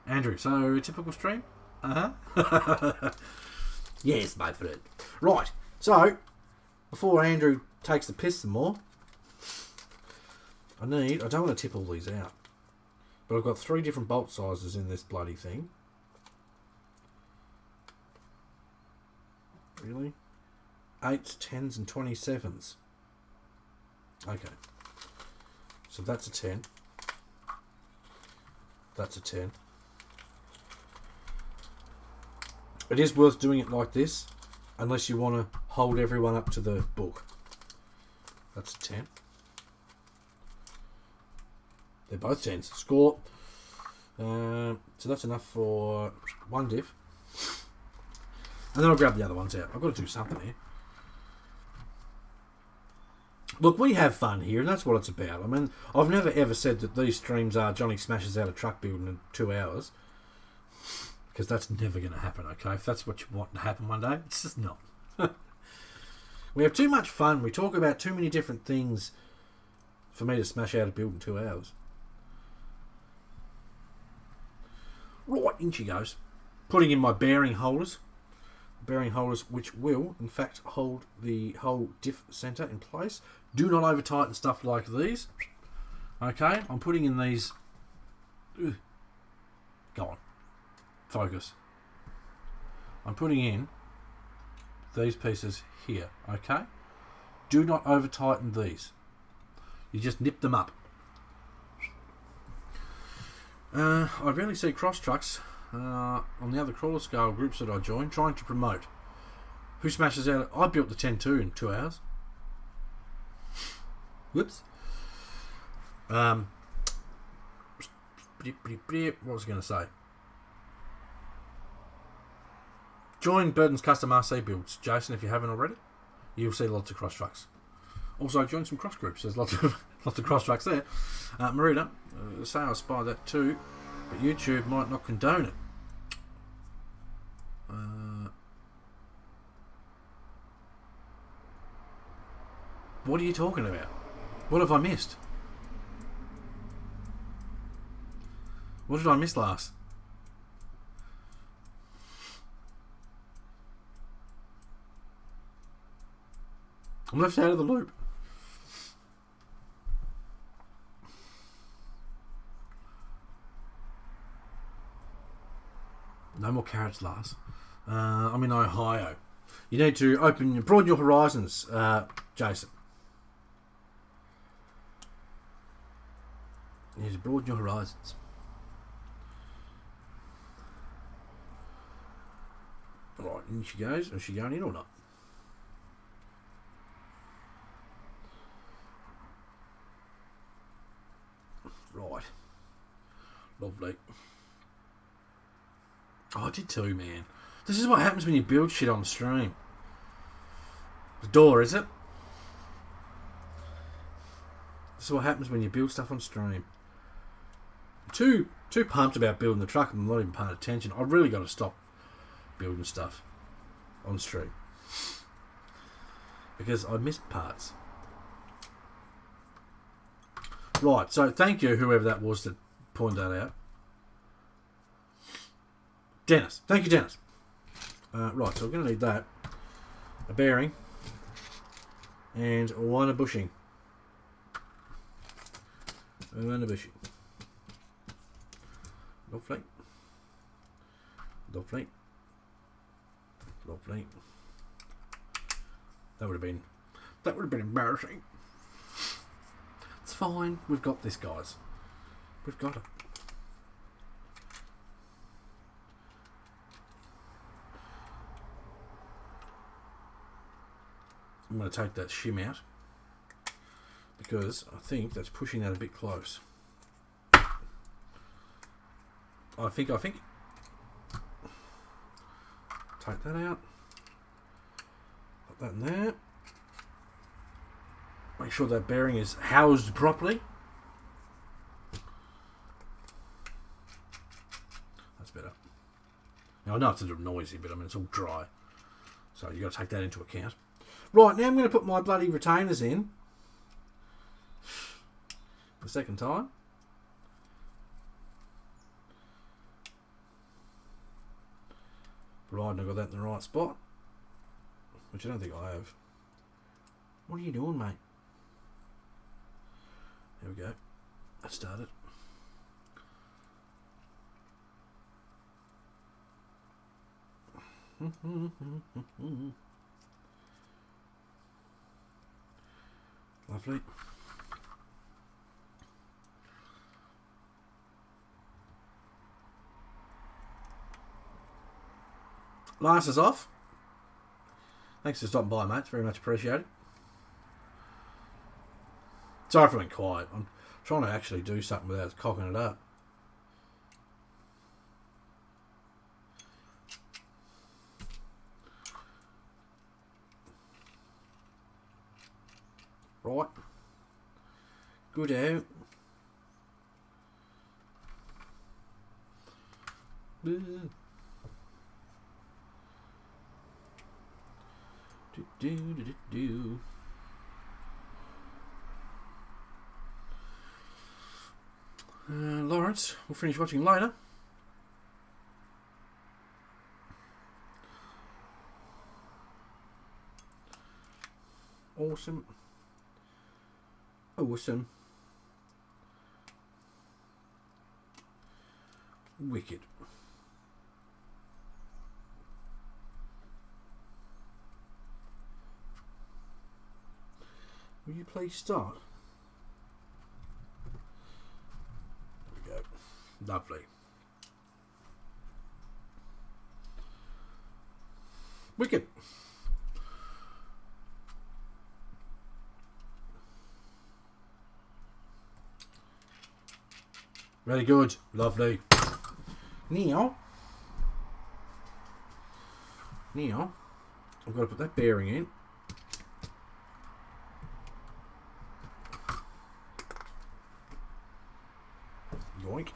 Andrew, so a typical stream? Uh-huh. Yes, mate, for it. Right, so, before Andrew takes the piss some more, I don't want to tip all these out. But I've got 3 different bolt sizes in this bloody thing. Really? 8s, 10s and 27s. Okay. So that's a 10. That's a 10. It is worth doing it like this, unless you want to hold everyone up to the book. That's a 10. They're both 10s. Score. So that's enough for 1 div. And then I'll grab the other ones out. I've got to do something here. Look, we have fun here, and that's what it's about. I mean, I've never ever said that these streams are Johnny smashes out a truck building in 2 hours. Because that's never going to happen, okay? If that's what you want to happen one day, it's just not. We have too much fun. We talk about too many different things for me to smash out a build in 2 hours. Right, in she goes. Putting in my bearing holders. Bearing holders which will, in fact, hold the whole diff centre in place. Do not over tighten stuff like these. Okay, I'm putting in these. Go on. Focus. I'm putting in these pieces here, okay? Do not over tighten these. You just nip them up. I rarely see cross trucks on the other crawler scale groups that I join trying to promote. Who smashes out? I built the 10-2 in 2 hours. Whoops. What was I going to say? Join Burton's Custom RC builds, Jason, if you haven't already. You'll see lots of cross trucks. Also, join some cross groups. There's lots of cross trucks there. Marina, say I spy that too, but YouTube might not condone it. What are you talking about? What have I missed? What did I miss last? I'm left out of the loop. No more carrots, Lars. I'm in Ohio. You need to broaden your horizons, Jason. You need to broaden your horizons. Right, in she goes. Is she going in or not? Right. Lovely. Oh, I did too, man. This is what happens when you build shit on stream. The door, is it? This is what happens when you build stuff on stream. I'm too pumped about building the truck and I'm not even paying attention. I've really got to stop building stuff on stream. Because I missed parts. Right, so thank you, whoever that was that pointed that out. Dennis. Thank you, Dennis. Right, so we're going to need that. A bearing. And one of bushing. One of bushing. Lovely. Lovely. Lovely. That would have been embarrassing. It's fine. We've got this, guys. We've got it. I'm going to take that shim out because I think that's pushing that a bit close. I think. Take that out. Put that in there. Make sure that bearing is housed properly. Now, I know it's a little noisy, but I mean, it's all dry. So you've got to take that into account. Right, now I'm going to put my bloody retainers in. The second time. Providing I got that in the right spot. Which I don't think I have. What are you doing, mate? There we go. That started. Lovely. Lights is off. Thanks for stopping by, mate. It's very much appreciated. Sorry for being quiet. I'm trying to actually do something without cocking it up. Right. Good out. Lawrence, we'll finish watching later. Awesome. Awesome. Wicked. Will you please start? There we go. Lovely. Wicked. Very good. Lovely. Now, I've got to put that bearing in. Yoink.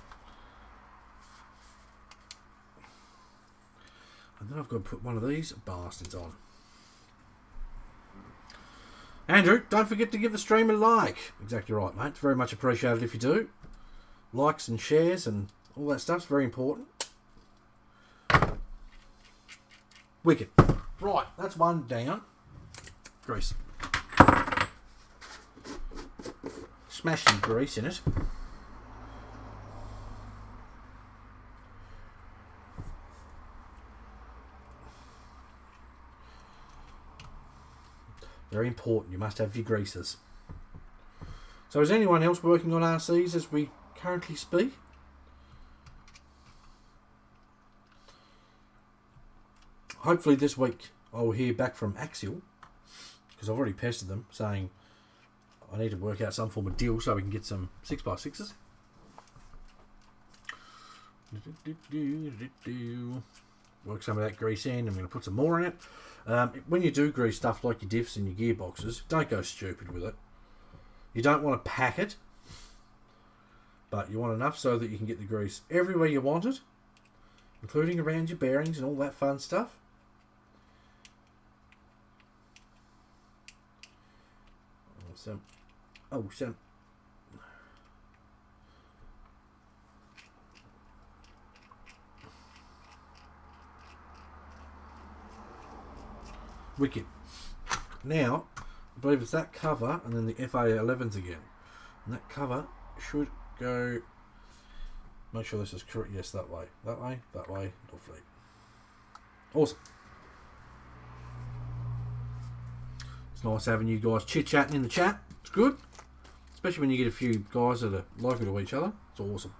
And then I've got to put one of these bastards on. Andrew, don't forget to give the stream a like. Exactly right, mate. It's very much appreciated if you do. Likes and shares and all that stuff's very important. Wicked. Right, that's one down. Grease. Smash some grease in it. Very important, you must have your greases. So is anyone else working on RCs as we currently speak? Hopefully this week I'll hear back from Axial, because I've already pestered them saying I need to work out some form of deal so we can get some 6x6s. Work some of that grease in. I'm going to put some more in it. When you do grease stuff like your diffs and your gearboxes, don't go stupid with it. You don't want to pack it, but you want enough so that you can get the grease everywhere you want it, including around your bearings and all that fun stuff. Awesome. Wicked. Now, I believe it's that cover and then the FA11s again. And that cover should go... Make sure this is correct. Yes, that way. That way. That way. Lovely. Awesome. It's nice having you guys chit-chatting in the chat. It's good. Especially when you get a few guys that are local to each other. It's awesome.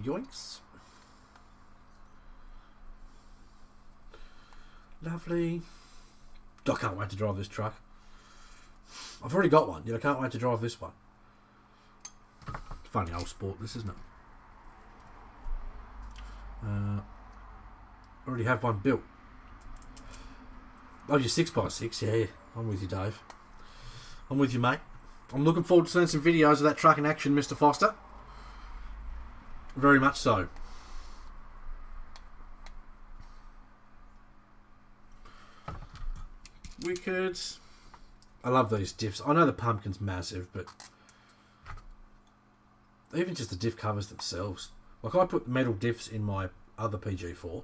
Yoinks. Lovely. I can't wait to drive this truck. I've already got one, yet I can't wait to drive this one. Funny old sport this, isn't it? Already have one built. Oh, you're 6x6, yeah. I'm with you, Dave. I'm with you, mate. I'm looking forward to seeing some videos of that truck in action, Mr. Foster. Very much so. wicked. I love these diffs. I know the pumpkin's massive, but even just the diff covers themselves. Like, I put metal diffs in my other pg4,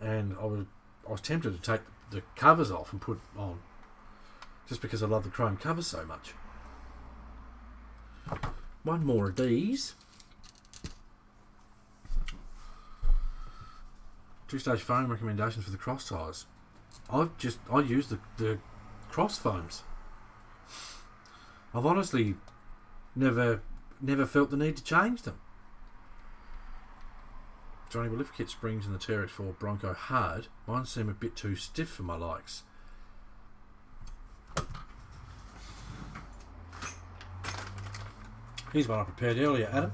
and I was tempted to take the covers off and put on, just because I love the chrome covers so much. One more of these. Two-stage foam recommendations for the cross tyres. I use the cross foams. I've honestly never felt the need to change them. Johnny, will lift kit springs in the TRX4 Bronco hard? Mine seem a bit too stiff for my likes. Here's one I prepared earlier, Adam.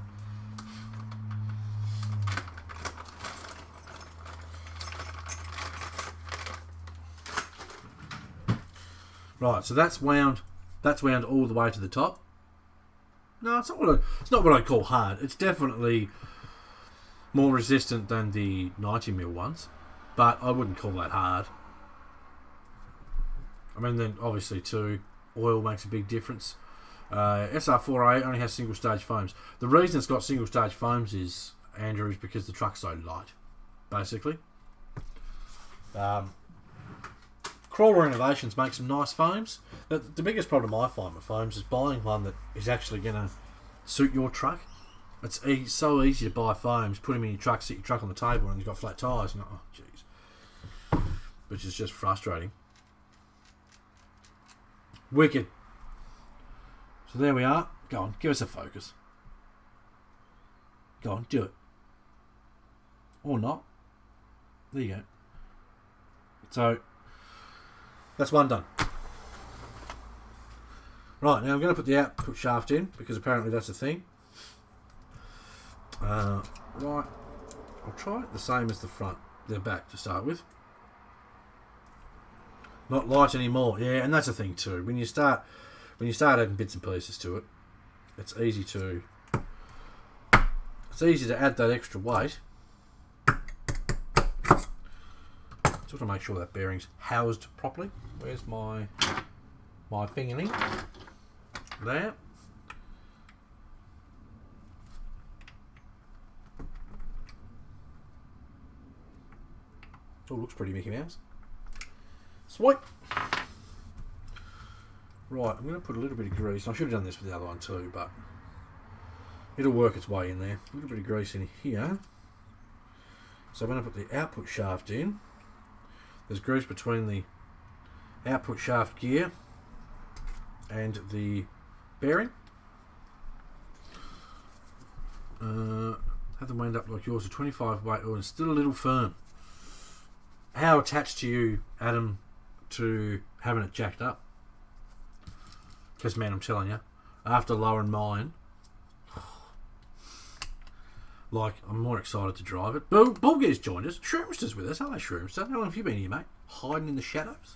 Right, so that's wound all the way to the top. No, it's not what I'd call hard. It's definitely more resistant than the 90mm ones, but I wouldn't call that hard. I mean, then obviously too, oil makes a big difference. SR4A only has single stage foams. The reason it's got single stage foams is, Andrew, is because the truck's so light, basically. Crawler Innovations make some nice foams. The biggest problem I find with foams is buying one that is actually going to suit your truck. It's so easy to buy foams, put them in your truck, sit your truck on the table, and you've got flat tyres. And you're like, oh, jeez. Which is just frustrating. Wicked. So there we are. Go on, give us a focus. Go on, do it. Or not. There you go. So, that's one done. Right, now I'm going to put the output shaft in, because apparently that's a thing. Right, I'll try it the same as the back to start with. Not light anymore. Yeah, and that's a thing too. When you start adding bits and pieces to it, it's easy to add that extra weight. Just want to make sure that bearing's housed properly. Where's my fingerling? There. Oh, looks pretty Mickey Mouse. Sweet. Right, I'm going to put a little bit of grease. I should have done this with the other one too, but it'll work its way in there. A little bit of grease in here. So I'm going to put the output shaft in. There's grease between the output shaft gear and the bearing. Have them wind up like yours, a 25 weight, or it's still a little firm. How attached are you, Adam, to having it jacked up? Because, man, I'm telling you, after lowering mine, like, I'm more excited to drive it. Bulgar's joined us. Shroomster's with us. Hello, Shroomster. How long have you been here, mate? Hiding in the shadows?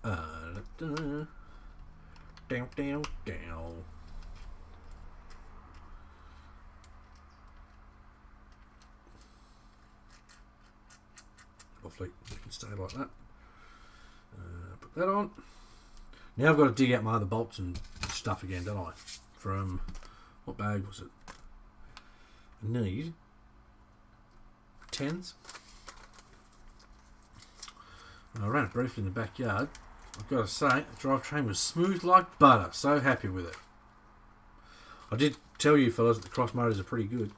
Down. Hopefully it can stay like that. Put that on. Now I've got to dig out my other bolts and stuff again, don't I? From, what bag was it? I need 10s. And I ran it briefly in the backyard. I've got to say, the drivetrain was smooth like butter. So happy with it. I did tell you fellas that the cross motors are pretty good.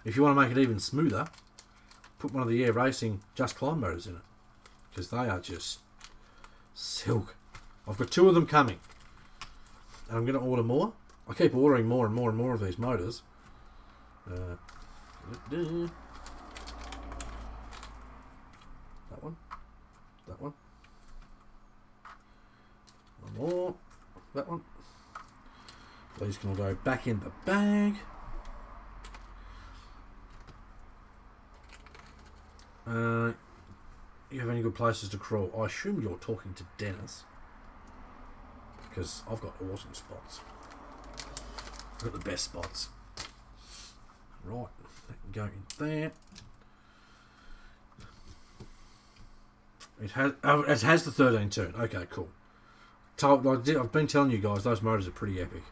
If you want to make it even smoother, put one of the Air Racing Just Climb motors in it, because they are just silk. I've got 2 of them coming, and I'm going to order more. I keep ordering more and more and more of these motors. That one. That one. One more. That one. These can all go back in the bag. You have any good places to crawl? I assume you're talking to Dennis, because I've got awesome spots. I've got the best spots. Right, that can go in there. It has the 13 turn. Okay, cool. I've been telling you guys, those motors are pretty epic.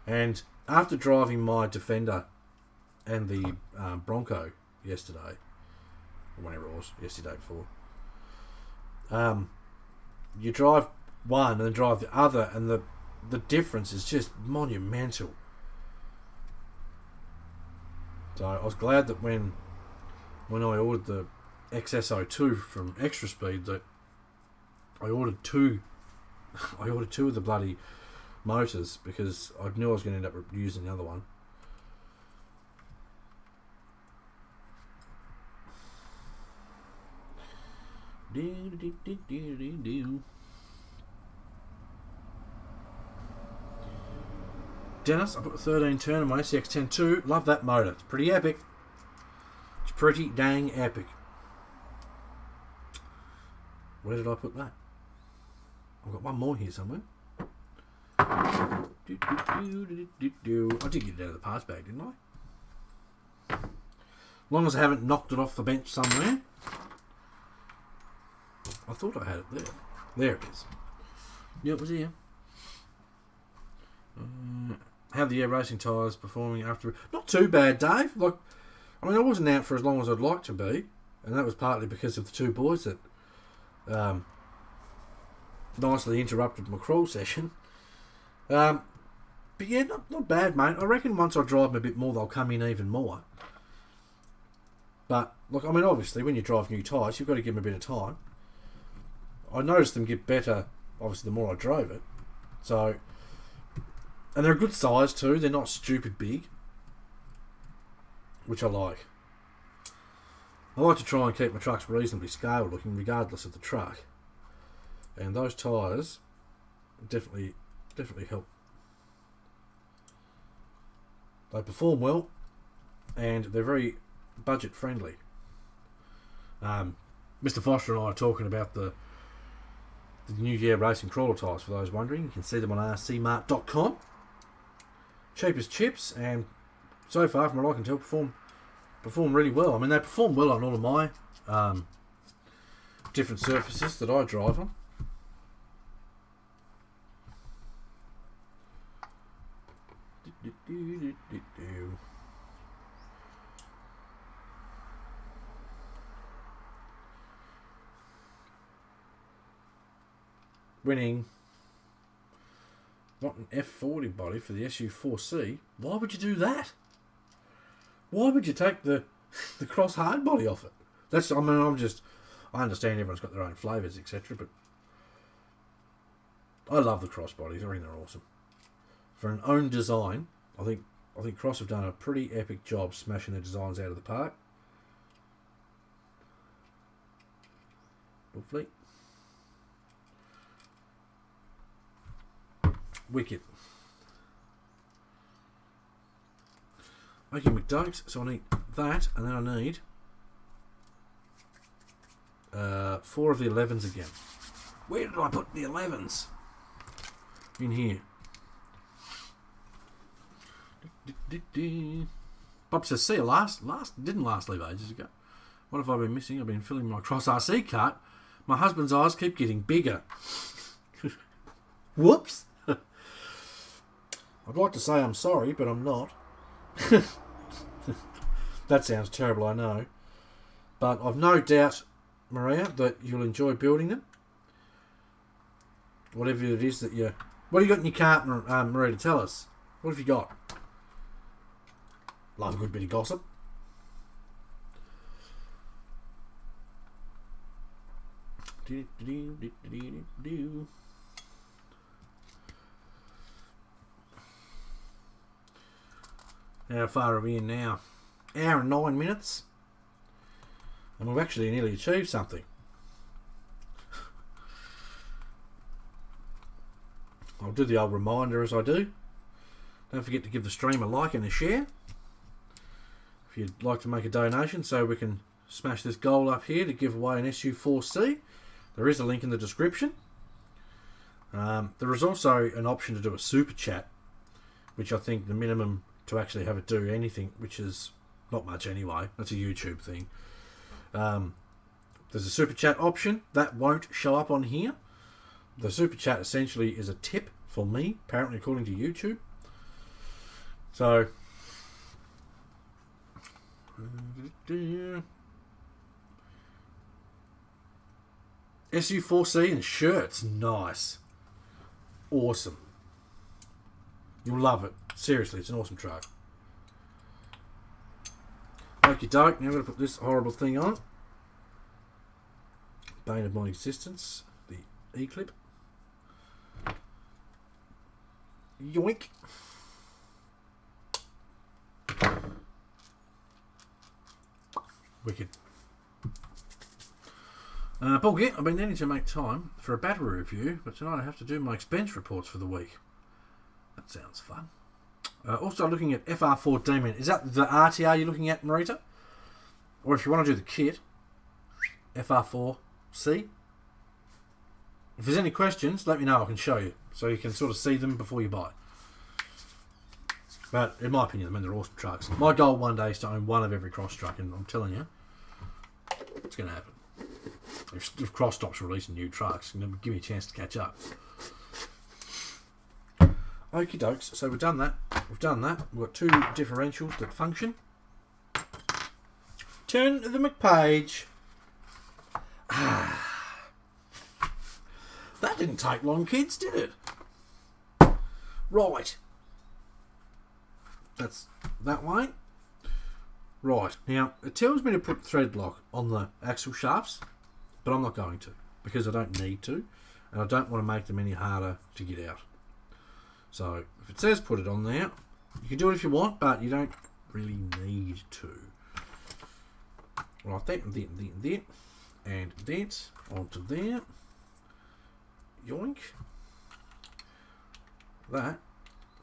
And after driving my Defender and the Bronco yesterday, or whenever it was, yesterday before, you drive one and then drive the other, and the difference is just monumental. So I was glad that when I ordered the XSO2 from Extra Speed, that I ordered two of the bloody motors, because I knew I was going to end up using the other one. Dennis, I put a 13 turn on my SCX-10 too. Love that motor. It's pretty epic. It's pretty dang epic. Where did I put that? I've got one more here somewhere. I did get it out of the parts bag, didn't I? As long as I haven't knocked it off the bench somewhere. I thought I had it there. There it is. Yeah, it was here. How the air racing tyres performing after? Not too bad, Dave. Like, I mean, I wasn't out for as long as I'd like to be, and that was partly because of the two boys that nicely interrupted my crawl session. But yeah, not bad, mate. I reckon once I drive them a bit more, they'll come in even more. But look, I mean, obviously, when you drive new tyres, you've got to give them a bit of time. I noticed them get better, obviously, the more I drove it. So, and they're a good size too. They're not stupid big, which I like. I like to try and keep my trucks reasonably scale looking, regardless of the truck. And those tyres definitely help. They perform well, and they're very budget friendly. Mr. Foster and I are talking about the New Year Racing crawler tyres, for those wondering. You can see them on rcmart.com. Cheap as chips, and so far, from what I can tell, perform really well. I mean, they perform well on all of my different surfaces that I drive on. Winning. Not an F40 body for the SU4C. Why would you do that? Why would you take the cross hard body off it? That's, I mean, I understand everyone's got their own flavours, etc. But I love the cross bodies. I think they're awesome. For an own design, I think Cross have done a pretty epic job smashing their designs out of the park. Lovely. Wicked. Okay, McDucks, so I need that, and then I need 4 of the 11s again. Where did I put the 11s? In here. Bob says, see you didn't last leave ages ago. What have I been missing? I've been filling my Cross RC cart. My husband's eyes keep getting bigger. Whoops. I'd like to say I'm sorry, but I'm not. That sounds terrible, I know. But I've no doubt, Maria, that you'll enjoy building them. Whatever it is that you... What have you got in your cart, Maria, to tell us? What have you got? Love a good bit of gossip. How far are we in now? Hour and 9 minutes. And we've actually nearly achieved something. I'll do the old reminder as I do. Don't forget to give the stream a like and a share. If you'd like to make a donation so we can smash this goal up here to give away an SU4C, there is a link in the description. There is also an option to do a super chat, which I think the minimum to actually have it do anything, which is not much anyway. That's a YouTube thing. There's a super chat option that won't show up on here. The super chat essentially is a tip for me, apparently according to YouTube. So SU4C and shirts, nice, awesome. You'll love it. Seriously, it's an awesome truck. Okie doke. Now I'm going to put this horrible thing on. Bane of my existence, the E-clip. Yoink. Wicked. Paul Gitt, I've been needing to make time for a battery review, but tonight I have to do my expense reports for the week. That sounds fun. Also looking at FR4 Demon. Is that the RTR you're looking at, Marita? Or if you want to do the kit, FR4C. If there's any questions, let me know. I can show you. So you can sort of see them before you buy. But in my opinion, I mean, they're awesome trucks. My goal one day is to own one of every Cross truck, and I'm telling you, it's going to happen. If Cross stops releasing new trucks, give me a chance to catch up. Okie dokes, so we've done that. We've got two differentials that function. Turn to the McPage. That didn't take long, kids, did it? Right. That's that way. Right, now it tells me to put thread lock on the axle shafts, but I'm not going to, because I don't need to, and I don't want to make them any harder to get out. So if it says put it on there, you can do it if you want, but you don't really need to. Right, that, and that onto there. Yoink. That,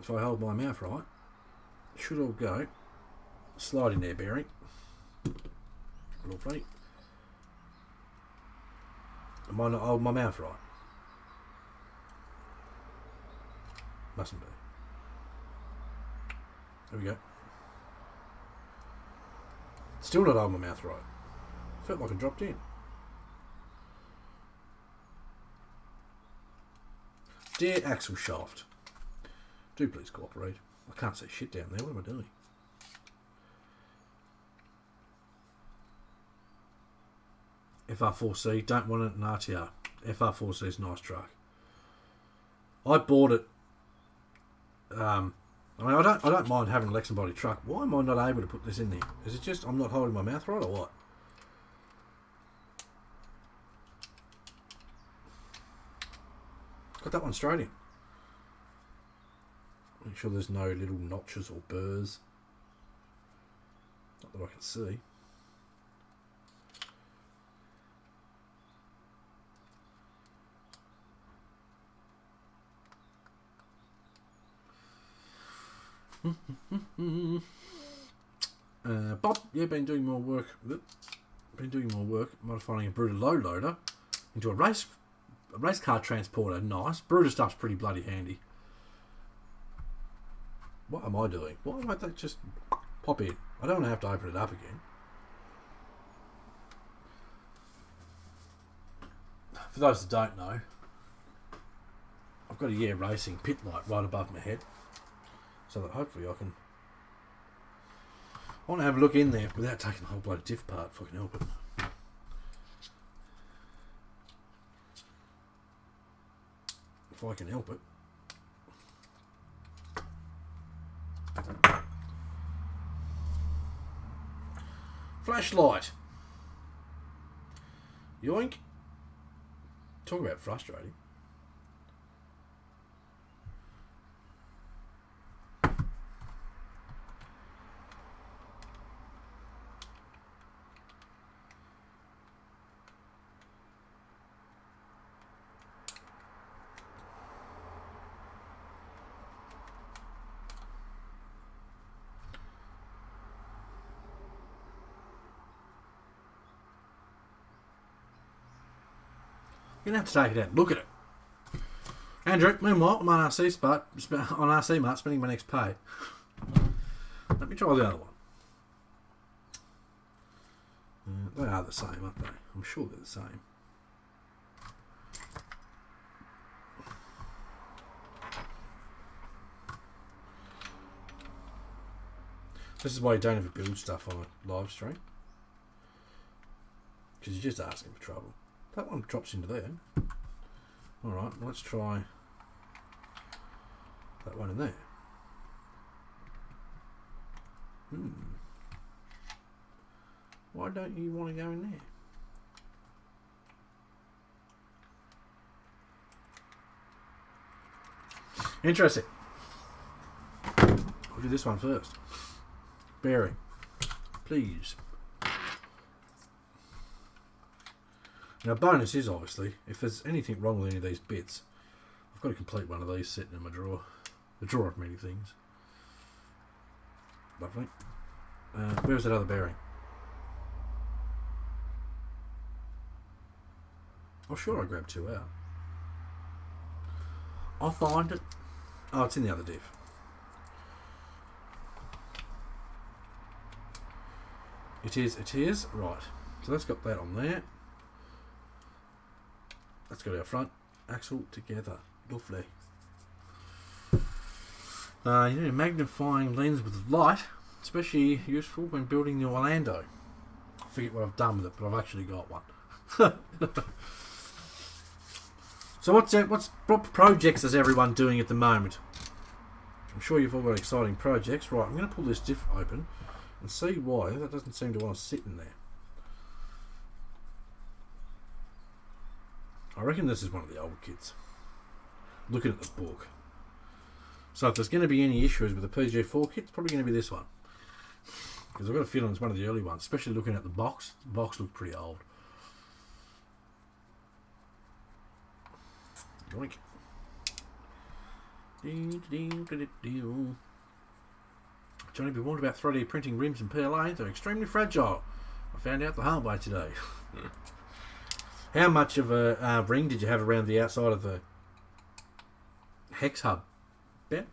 if I hold my mouth right, should all go. Slide in there, bearing. Lovely. Am I not holding my mouth right? Mustn't be. There we go. Still not holding my mouth right. Felt like I dropped in. Dear axle shaft, do please cooperate. I can't see shit down there. What am I doing? FR4C, don't want it in RTR. FR4C is a nice truck. I bought it. I mean, I don't mind having a Lexan body truck. Why am I not able to put this in there? Is it just I'm not holding my mouth right, or what? Got that one straight in. Make sure there's no little notches or burrs. Not that I can see. Bob, yeah, been doing more work. Modifying a Bruder low loader into a race car transporter. Nice. Bruder stuff's pretty bloody handy. What am I doing? Why won't that just pop in? I don't want to have to open it up again. For those that don't know, I've got a Yeah Racing pit light right above my head, so that hopefully I want to have a look in there without taking the whole bloody diff apart if I can help it. If I can help it. Flashlight. Yoink. Talk about frustrating. You're going to have to take it out. Look at it. Andrew, meanwhile, I'm on RC Mart spending my next pay. Let me try the other one. They are the same, aren't they? I'm sure they're the same. This is why you don't ever build stuff on a live stream. Because you're just asking for trouble. That one drops into there. Alright, let's try that one in there. Why don't you want to go in there? Interesting. I'll do this one first. Bearing, please. Now, bonus is obviously, if there's anything wrong with any of these bits, I've got to complete one of these sitting in my drawer. The drawer of many things. Lovely. Where's that other bearing? Oh, sure, I grabbed 2 out. I'll find it. Oh, it's in the other div. It is. Right. So that's got that on there. That's got our front axle together. Lovely. You need a magnifying lens with light, especially useful when building the Orlando. I forget what I've done with it, but I've actually got one. So what projects is everyone doing at the moment? I'm sure you've all got exciting projects. Right, I'm going to pull this diff open and see why that doesn't seem to want to sit in there. I reckon this is one of the old kids. Looking at the book. So if there's going to be any issues with the pg4 kit, it's probably going to be this one. Because I've got a feeling it's one of the early ones, especially looking at the box. The box looks pretty old. Yoink. Johnny, be warned about 3D printing rims and PLA. They're extremely fragile. I found out the hard way today. How much of a ring did you have around the outside of the hex hub? Ben?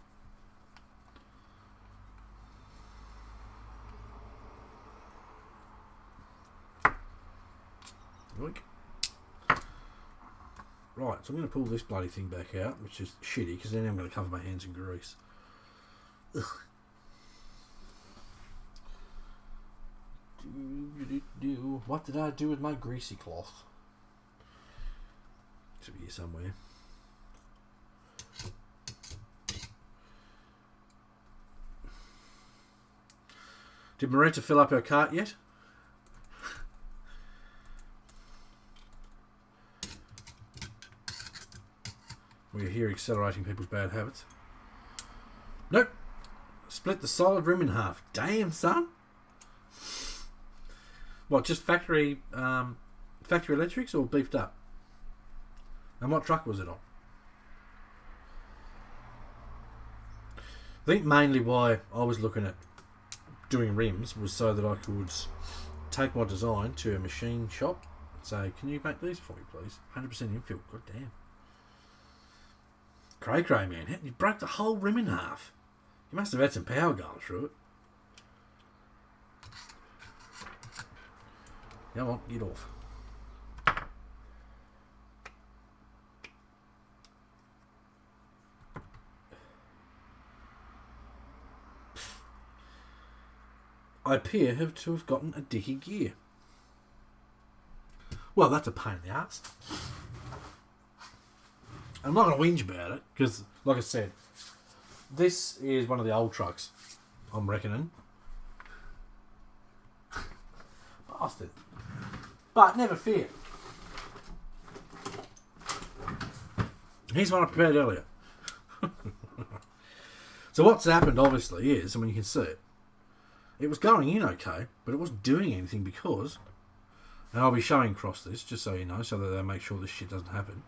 Yoink. Right, so I'm going to pull this bloody thing back out, which is shitty, because then I'm going to cover my hands in grease. Ugh. What did I do with my greasy cloth? Should be here somewhere. Did Marita fill up her cart yet? We're here accelerating people's bad habits. Nope. Split the solid rim in half. Damn, son. What, just factory electrics or beefed up? And what truck was it on? I think mainly why I was looking at doing rims was so that I could take my design to a machine shop and say, can you make these for me, please? 100% infill. God damn. Cray, man. You broke the whole rim in half. You must have had some power going through it. Come on, get off. I appear to have gotten a dicky gear. Well, that's a pain in the ass. I'm not going to whinge about it, because, like I said, this is one of the old trucks, I'm reckoning. Bastard. But never fear. Here's one I prepared earlier. So what's happened, obviously, is, I mean, you can see it. It was going in okay, but it wasn't doing anything because, and I'll be showing across this, just so you know, so that they make sure this shit doesn't happen.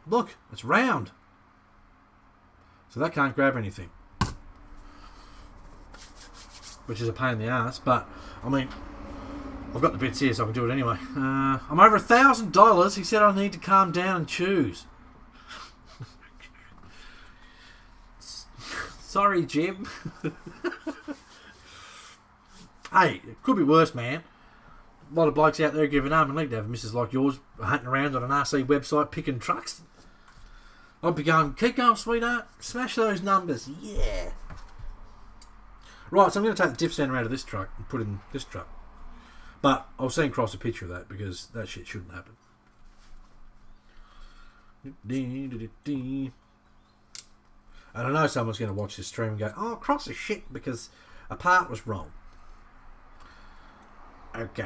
Look, it's round. So that can't grab anything. Which is a pain in the ass, but, I mean, I've got the bits here so I can do it anyway. I'm over $1,000. He said I need to calm down and choose. Sorry, Jim. Hey, it could be worse, man. lot of blokes out there giving arm and leg to have misses like yours hunting around on an RC website picking trucks. I'd be going, keep going, sweetheart. Smash those numbers. Yeah. Right, so I'm going to take the diff center out of this truck and put it in this truck. But I'll send across a picture of that because that shit shouldn't happen. And I know someone's going to watch this stream and go, oh, cross the shit because a part was wrong. Okay.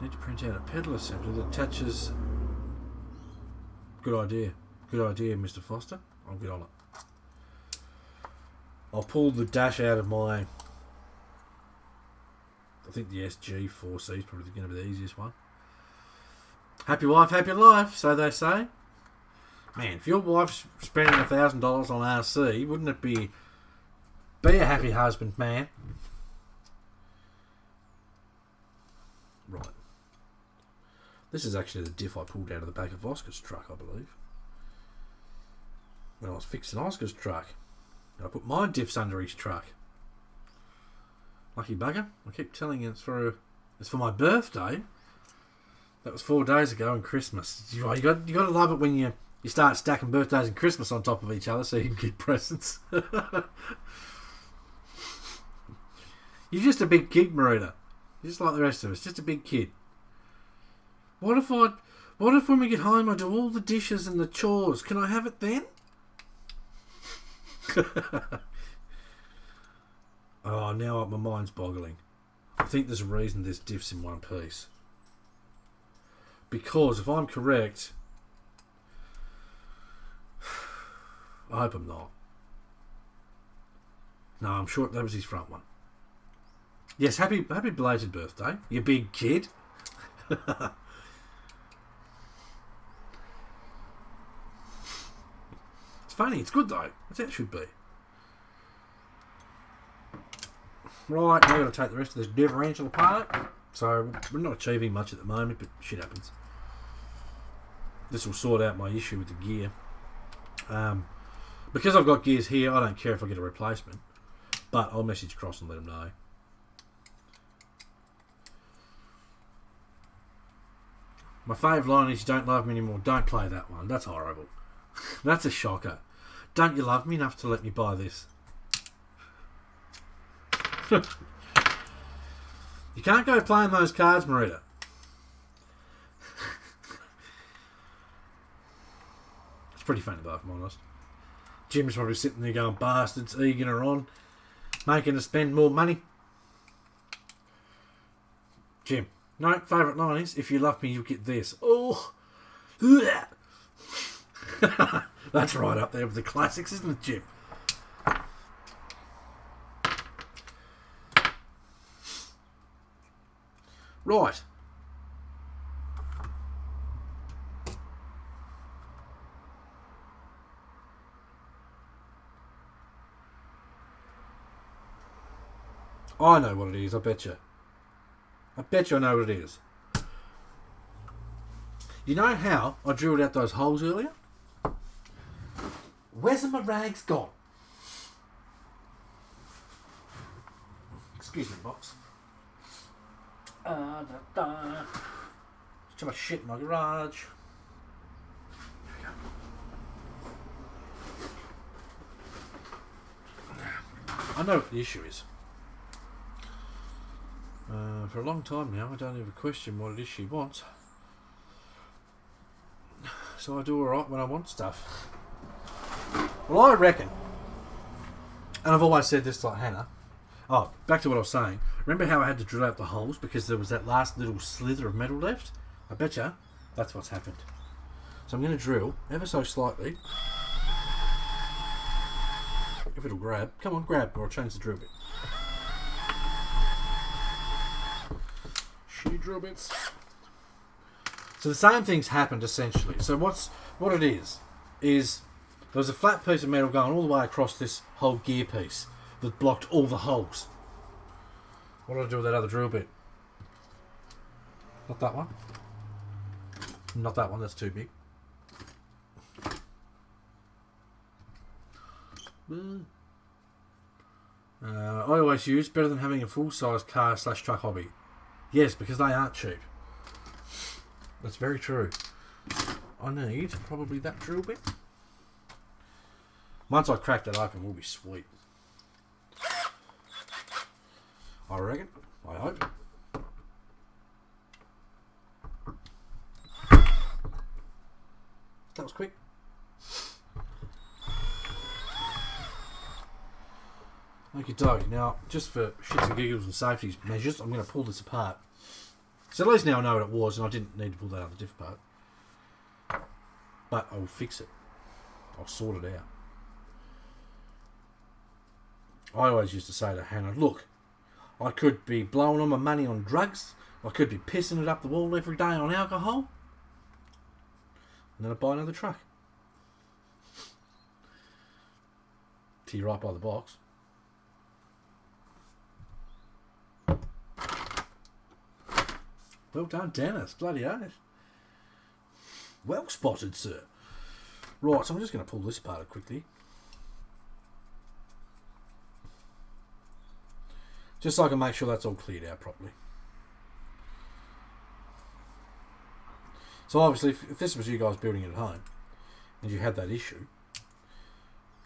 Need to print out a pedal assembly that attaches. Good idea. Good idea, Mr. Foster. I'll get on it. I'll pull the dash out of my. I think the SG4C is probably going to be the easiest one. Happy wife, happy life, so they say. Man, if your wife's spending $1,000 on RC, wouldn't it be a happy husband, man? Right. This is actually the diff I pulled out of the back of Oscar's truck, I believe. When I was fixing Oscar's truck. And I put my diffs under his truck. Lucky bugger. I keep telling you it's for my birthday. That was 4 days ago and Christmas. You got to love it when you start stacking birthdays and Christmas on top of each other so you can get presents. You're just a big kid, Marita. Just like the rest of us, just a big kid. What if when we get home I do all the dishes and the chores? Can I have it then? Oh, now my mind's boggling. I think there's a reason this diff's in one piece. Because if I'm correct, I hope I'm not. No, I'm sure that was his front one. Yes, happy belated birthday, you big kid. It's funny, it's good though. That's how it should be. Right, now I've got to take the rest of this differential apart. So we're not achieving much at the moment, but shit happens. This will sort out my issue with the gear. Because I've got gears here, I don't care if I get a replacement. But I'll message Cross and let them know. My favourite line is, you don't love me anymore. Don't play that one. That's horrible. That's a shocker. Don't you love me enough to let me buy this? You can't go playing those cards, Marita. It's pretty funny though, if I'm honest. Jim's probably sitting there going, bastards, egging her on, making her spend more money. Jim, no, favourite line is, if you love me, you'll get this. Oh, that's right up there with the classics, isn't it, Jim? Right. I know what it is, I bet you. I bet you I know what it is. You know how I drilled out those holes earlier? Where's my rags gone? Excuse me, box. There's too much shit in my garage. There we go. I know what the issue is. For a long time now, I don't ever question what it is she wants. So I do alright when I want stuff. Well, I reckon, and I've always said this to Hannah. Oh, back to what I was saying. Remember how I had to drill out the holes because there was that last little slither of metal left? I bet you that's what's happened. So I'm going to drill ever so slightly. If it'll grab. Come on, grab, or I'll change the drill bit. Shitty drill bits. So the same thing's happened essentially. So what it is there was a flat piece of metal going all the way across this whole gear piece that blocked all the holes. What do I do with that other drill bit? Not that one. Not that one, that's too big. I always use better than having a full-size car / truck hobby. Yes, because they aren't cheap. That's very true. I need probably that drill bit. Once I crack that open, we'll be sweet. I reckon. I hope. That was quick. Okie doke. Now, just for shits and giggles and safety measures, I'm going to pull this apart. So at least now I know what it was, and I didn't need to pull that other diff apart. But I'll fix it. I'll sort it out. I always used to say to Hannah, look, I could be blowing all my money on drugs. I could be pissing it up the wall every day on alcohol. And then I'd buy another truck. To you right by the box. Well done, Dennis. Bloody oath. Well spotted, sir. Right, so I'm just going to pull this apart quickly. Just so I can make sure that's all cleared out properly. So obviously, if this was you guys building it at home, and you had that issue,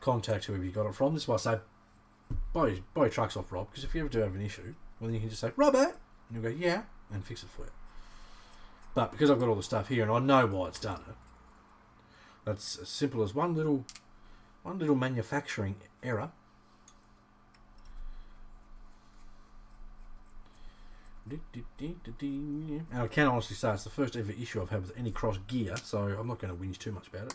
contact whoever you got it from. This is why I say, buy your trucks off Rob, because if you ever do have an issue, well then you can just say, Robert, and you'll go, yeah, and fix it for you. But because I've got all the stuff here, and I know why it's done it, that's as simple as one little manufacturing error. And I can honestly say it's the first ever issue I've had with any cross gear, so I'm not going to whinge too much about it.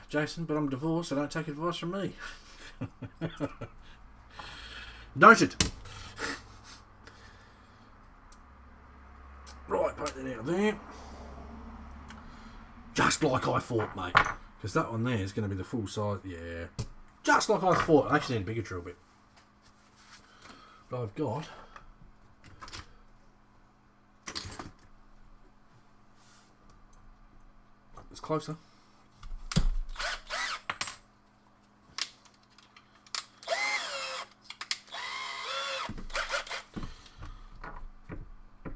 Jason, but I'm divorced, so don't take advice from me. Noted. Right, put that out there. Just like I thought, mate. Because that one there is going to be the full size. Yeah. Just like I thought. I actually need a bigger drill bit. But I've got... It's closer.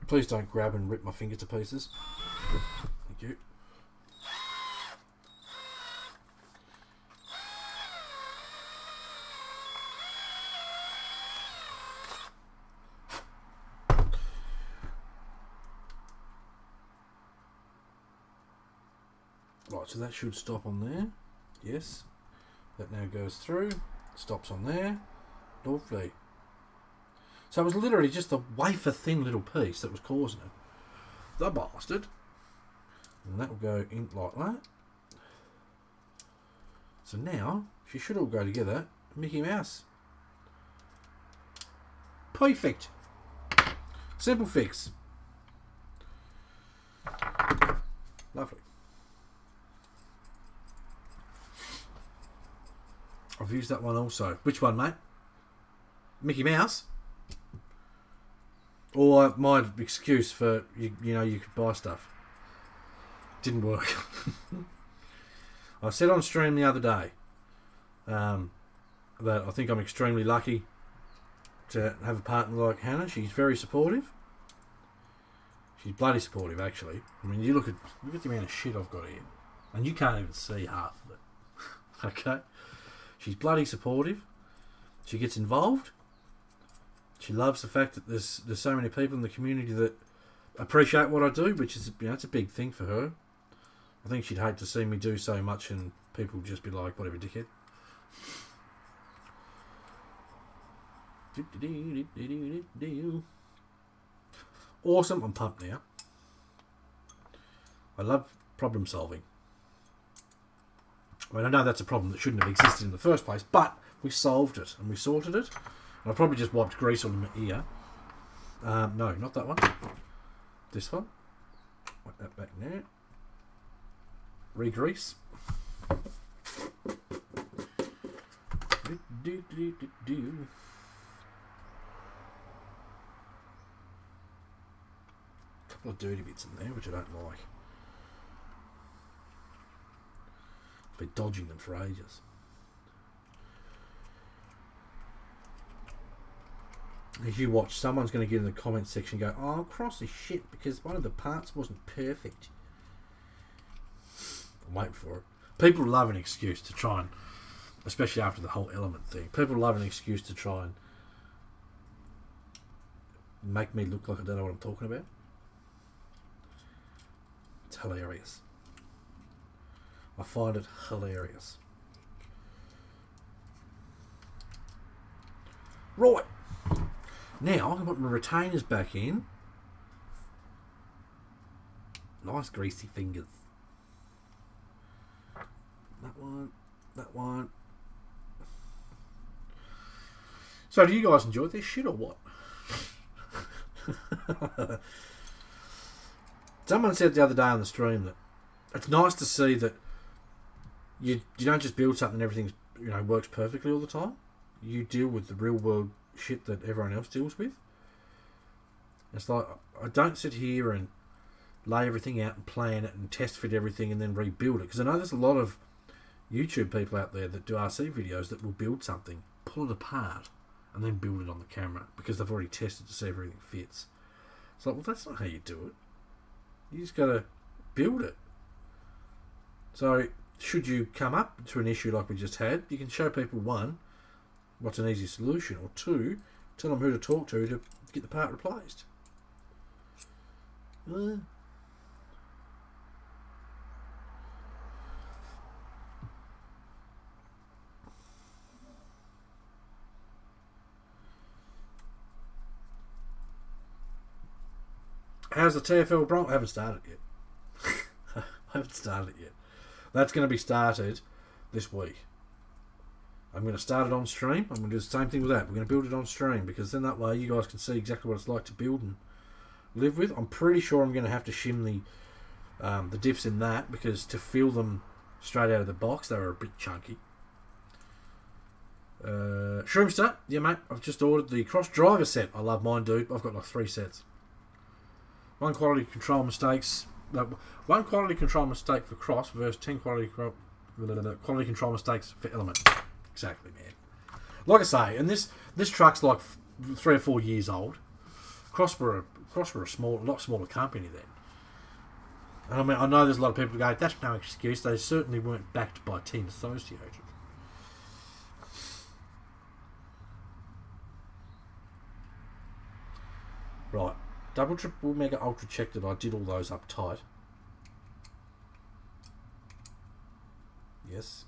Please don't grab and rip my finger to pieces. Thank you. Right, so that should stop on there. Yes. That now goes through. Stops on there. Lovely. So it was literally just a wafer thin little piece that was causing it. The bastard. And that will go in like that. So now, she should all go together. Mickey Mouse. Perfect. Simple fix. Lovely. I've used that one also. Which one, mate? Mickey Mouse? Or my excuse for, you know, you could buy stuff. Didn't work. I said on stream the other day that I think I'm extremely lucky to have a partner like Hannah. She's very supportive. She's bloody supportive, actually. I mean, you look at the amount of shit I've got here. And you can't even see half of it. Okay? She's bloody supportive. She gets involved. She loves the fact that there's so many people in the community that appreciate what I do, which is, you know, it's a big thing for her. I think she'd hate to see me do so much and people just be like, whatever, dickhead. Awesome, I'm pumped now. I love problem solving. I mean, I know that's a problem that shouldn't have existed in the first place, but we solved it and we sorted it. And I probably just wiped grease on my ear. No, not that one. This one. Wipe that back now. Re-grease. Couple of dirty bits in there, which I don't like. Been dodging them for ages. As you watch, someone's going to get in the comments section and go, oh, cross is shit because one of the parts wasn't perfect. I'm waiting for it. People love an excuse to try and, especially after the whole element thing, people love an excuse to try and make me look like I don't know what I'm talking about. It's hilarious. I find it hilarious. Right. Now, I'm going to put my retainers back in. Nice greasy fingers. That one. That one. So, do you guys enjoy this shit or what? Someone said the other day on the stream that it's nice to see that you don't just build something and everything works perfectly all the time. You deal with the real world shit that everyone else deals with. It's like I don't sit here and lay everything out and plan it and test fit everything and then rebuild it, because I know there's a lot of YouTube people out there that do RC videos that will build something, pull it apart and then build it on the camera because they've already tested to see if everything fits. It's like, well, that's not how you do it. You just got to build it. So should you come up to an issue like we just had, you can show people, one, what's an easy solution, or two, tell them who to talk to get the part replaced. How's the TFL Bronco? I haven't started it yet. I haven't started it yet. That's going to be started this week. I'm going to start it on stream. I'm going to do the same thing with that. We're going to build it on stream because then that way you guys can see exactly what it's like to build and live with. I'm pretty sure I'm going to have to shim the diffs in that because to fill them straight out of the box, they were a bit chunky. Shroomster, yeah mate, I've just ordered the cross driver set. I love mine, dude. I've got like 3 sets. One quality control mistakes. One quality control mistake for cross versus 10 quality control mistakes for element. Exactly, man. Like I say, and this truck's like 3 or 4 years old. Cross were a lot smaller company then. And I mean, I know there's a lot of people who go, that's no excuse. They certainly weren't backed by Team Associated. Right. Double, triple, mega, ultra check that I did all those up tight. Yes.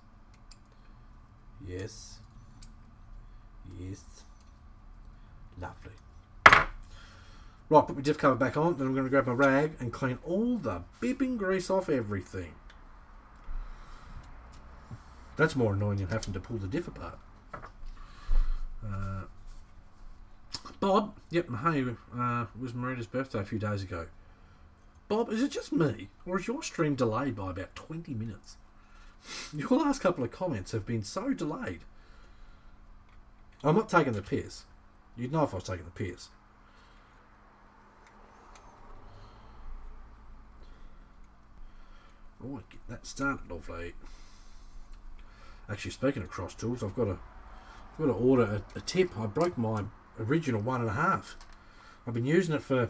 Yes. Yes. Lovely. Right, put my diff cover back on. Then I'm going to grab my rag and clean all the bipping grease off everything. That's more annoying than having to pull the diff apart. Bob, yep, hey, it was Marita's birthday a few days ago. Bob, is it just me, or is your stream delayed by about 20 minutes? Your last couple of comments have been so delayed. I'm not taking the piss. You'd know if I was taking the piss. Right, get that started, lovely. Actually, speaking of cross tools, I've got to order a tip. I broke my original 1.5. I've been using it for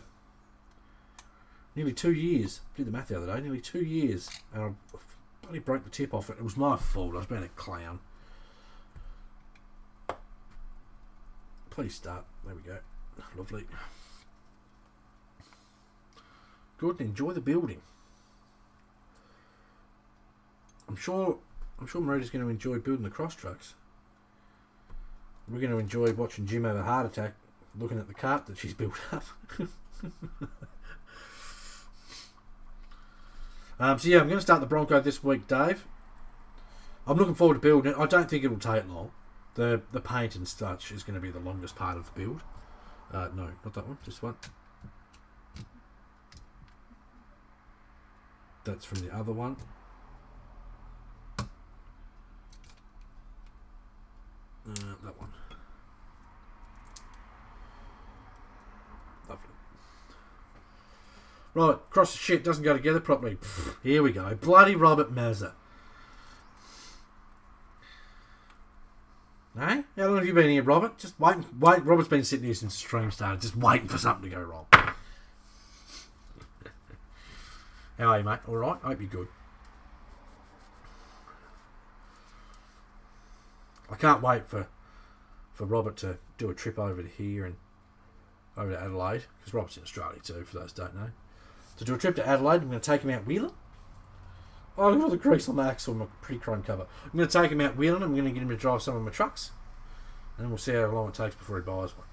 nearly 2 years. Did the math the other day. Nearly 2 years, and I bloody broke the tip off it. It was my fault. I was being a clown. Please start. There we go. Lovely. Good. Enjoy the building. I'm sure Marita's going to enjoy building the cross trucks. We're going to enjoy watching Jim have a heart attack looking at the cart that she's built up. So yeah, I'm going to start the Bronco this week, Dave. I'm looking forward to building it. I don't think it'll take long. The paint and such is going to be the longest part of the build. No, not that one. This one. That's from the other one. That one. Lovely. Right, cross the shit doesn't go together properly. Pfft, here we go. Bloody Robert Mazza. you been here, Robert? Just wait. Robert's been sitting here since the stream started, just waiting for something to go wrong. How are you, mate? All right. Hope you're good. I can't wait for Robert to do a trip over to here and over to Adelaide, because Robert's in Australia too, for those who don't know. To do a trip to Adelaide, I'm going to take him out wheeling. Oh, look at all the grease on my axle, my pretty chrome cover. I'm going to take him out wheeling. I'm going to get him to drive some of my trucks, and we'll see how long it takes before he buys one.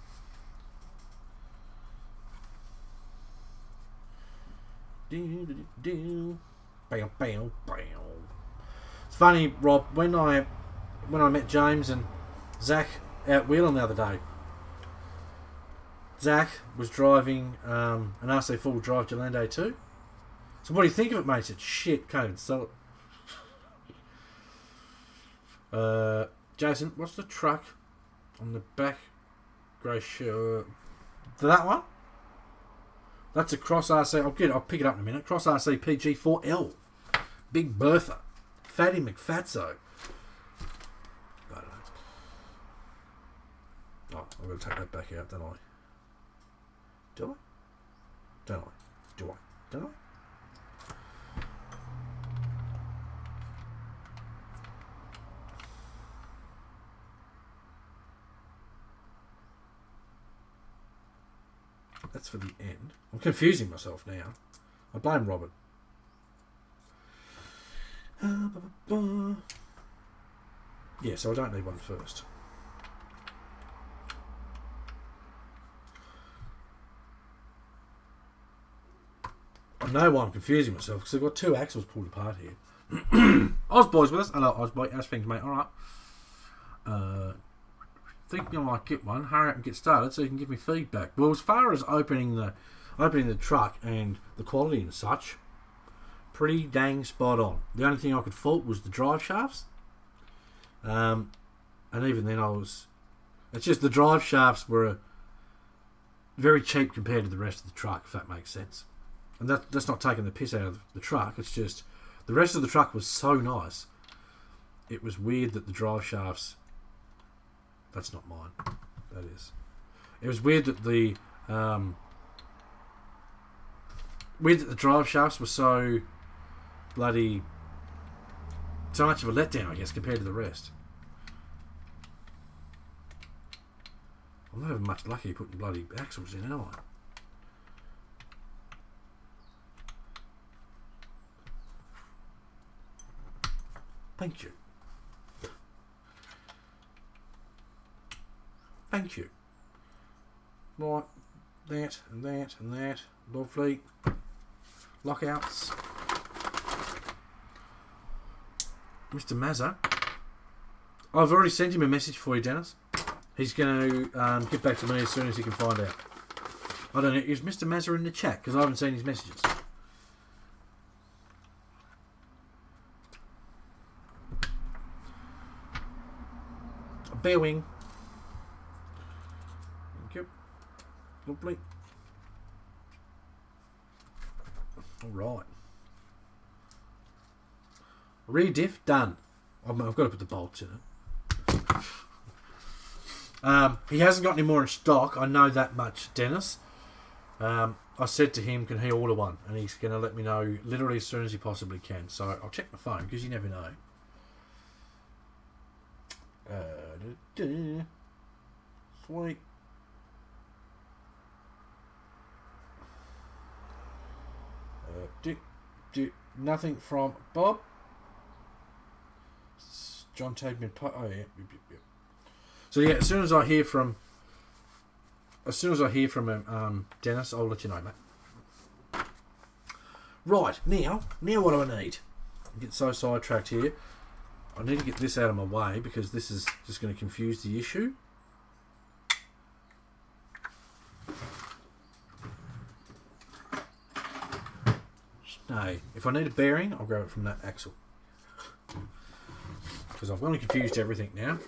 Bam, bam, bam. It's funny, Rob, when I met James and Zach out wheeling the other day, Zach was driving an RC4 drive Gelande 2. So what do you think of it, mate? He said, shit, can't even sell it. Jason, what's the truck on the back grey shirt? That one? That's a Cross RC. I'll pick it up in a minute. Cross RC pg4L. Big Bertha. Fatty McFatso. I don't know. Oh, I'm going to take that back out, don't I? Do I? Don't I? Do I? Don't I? That's for the end. I'm confusing myself now. I blame Robert. Yeah, so I don't need one first. I know why I'm confusing myself, because I've got two axles pulled apart here. Osboy's with us. Hello, Osboy. How's things, mate? Alright. Think I might get one. Hurry up and get started so you can give me feedback. Well, as far as opening the truck and the quality and such, pretty dang spot on. The only thing I could fault was the drive shafts. And even then it's just the drive shafts were very cheap compared to the rest of the truck, if that makes sense. And that's not taking the piss out of the truck. It's just the rest of the truck was so nice. It was weird that the drive shafts... That's not mine. That is. It was weird that the drive shafts were so bloody... So much of a letdown, I guess, compared to the rest. I'm not having much lucky putting bloody axles in, am I? Thank you. Thank you. Right, that and that and that. Lovely. Lockouts. Mr. Mazza. I've already sent him a message for you, Dennis. He's going to get back to me as soon as he can find out. I don't know, is Mr. Mazza in the chat? Because I haven't seen his messages. Bear wing. Thank you. Lovely. Alright. Re-diff, done. I've got to put the bolts in it. He hasn't got any more in stock. I know that much, Dennis. I said to him, can he order one? And he's going to let me know literally as soon as he possibly can. So I'll check my phone, because you never know. Sweet. Nothing from Bob. John tagged me. Oh yeah. So yeah, as soon as I hear from him, Dennis, I'll let you know, mate. Right, now what do I need? I get so sidetracked here. I need to get this out of my way because this is just going to confuse the issue. No, if I need a bearing, I'll grab it from that axle. Because I've only confused everything now.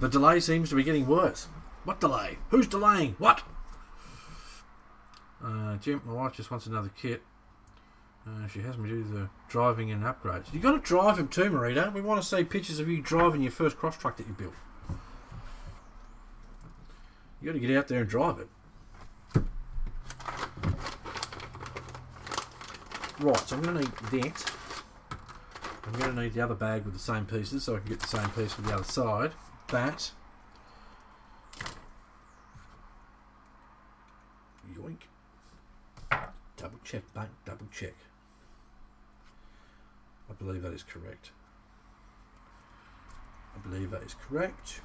The delay seems to be getting worse. What delay? Who's delaying? What? Jim, my wife just wants another kit. She has me do the driving and upgrades. You got to drive him too, Marita. We want to see pictures of you driving your first cross truck that you built. You got to get out there and drive it. Right, so I'm going to need that. I'm going to need the other bag with the same pieces so I can get the same piece with the other side. That. Yoink. Double check, mate. Double check. I believe that is correct. I believe that is correct.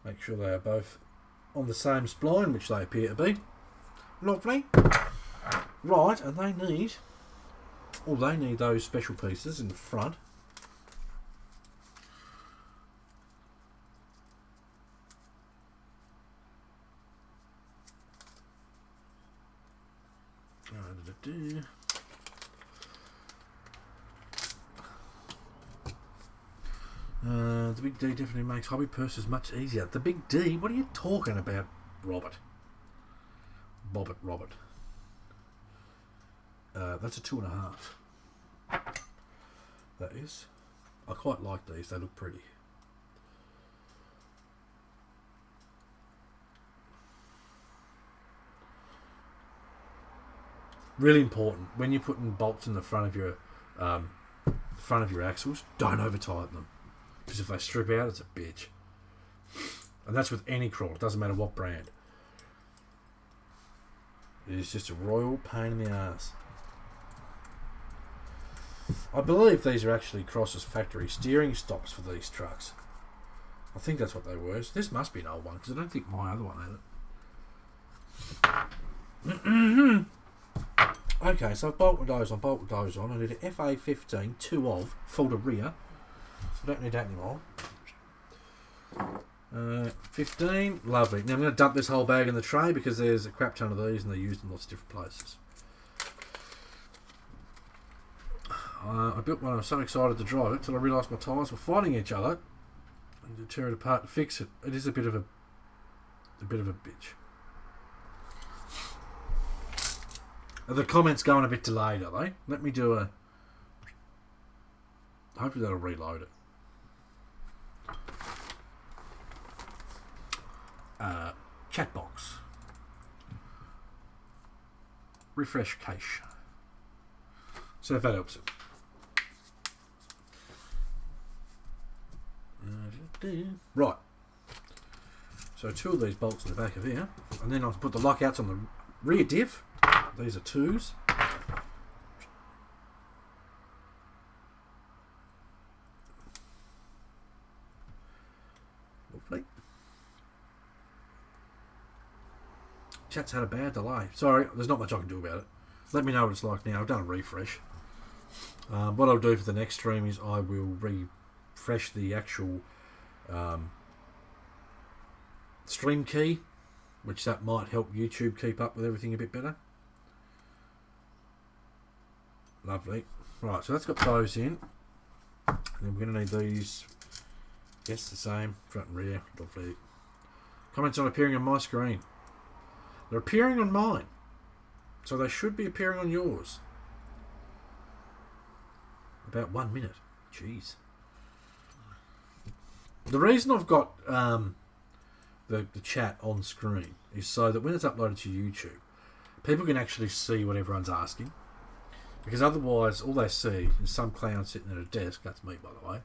Make sure they are both on the same spline, which they appear to be. Lovely. Right, and they need those special pieces in the front. The big D definitely makes hobby purses much easier. The big D? What are you talking about, Robert? Robert. That's a 2.5. That is. I quite like these. They look pretty. Really important when you're putting bolts in the front of your axles. Don't over tighten them, because if they strip out, it's a bitch. And that's with any crawler. It doesn't matter what brand. It is just a royal pain in the ass. I believe these are actually Cross's factory steering stocks for these trucks. I think that's what they were. So this must be an old one, because I don't think my other one had it. Okay, so I've bolted those on. I need an FA15, 2 of, full to rear. I don't need that anymore. 15, lovely. Now I'm going to dump this whole bag in the tray because there's a crap ton of these and they're used in lots of different places. I built one. I was so excited to drive it till I realised my tyres were fighting each other and to tear it apart to fix it. It is a bit of a bitch. Are the comments going a bit delayed, are they? Let me do a... Hopefully that'll reload it. Chat box. Refresh cache. So if that helps it. Right. So 2 of these bolts in the back of here. And then I'll put the lockouts on the rear diff. These are 2s. Lovely. Chat's had a bad delay. Sorry, there's not much I can do about it. Let me know what it's like now. I've done a refresh. What I'll do for the next stream is I will refresh the actual stream key, which that might help YouTube keep up with everything a bit better. Lovely. Right, so that's got those in. And then we're going to need these. Yes, the same. Front and rear. Lovely. Comments on appearing on my screen. They're appearing on mine. So they should be appearing on yours. About 1 minute. Jeez. The reason I've got the chat on screen is so that when it's uploaded to YouTube, people can actually see what everyone's asking. Because otherwise, all they see is some clown sitting at a desk, that's me by the way,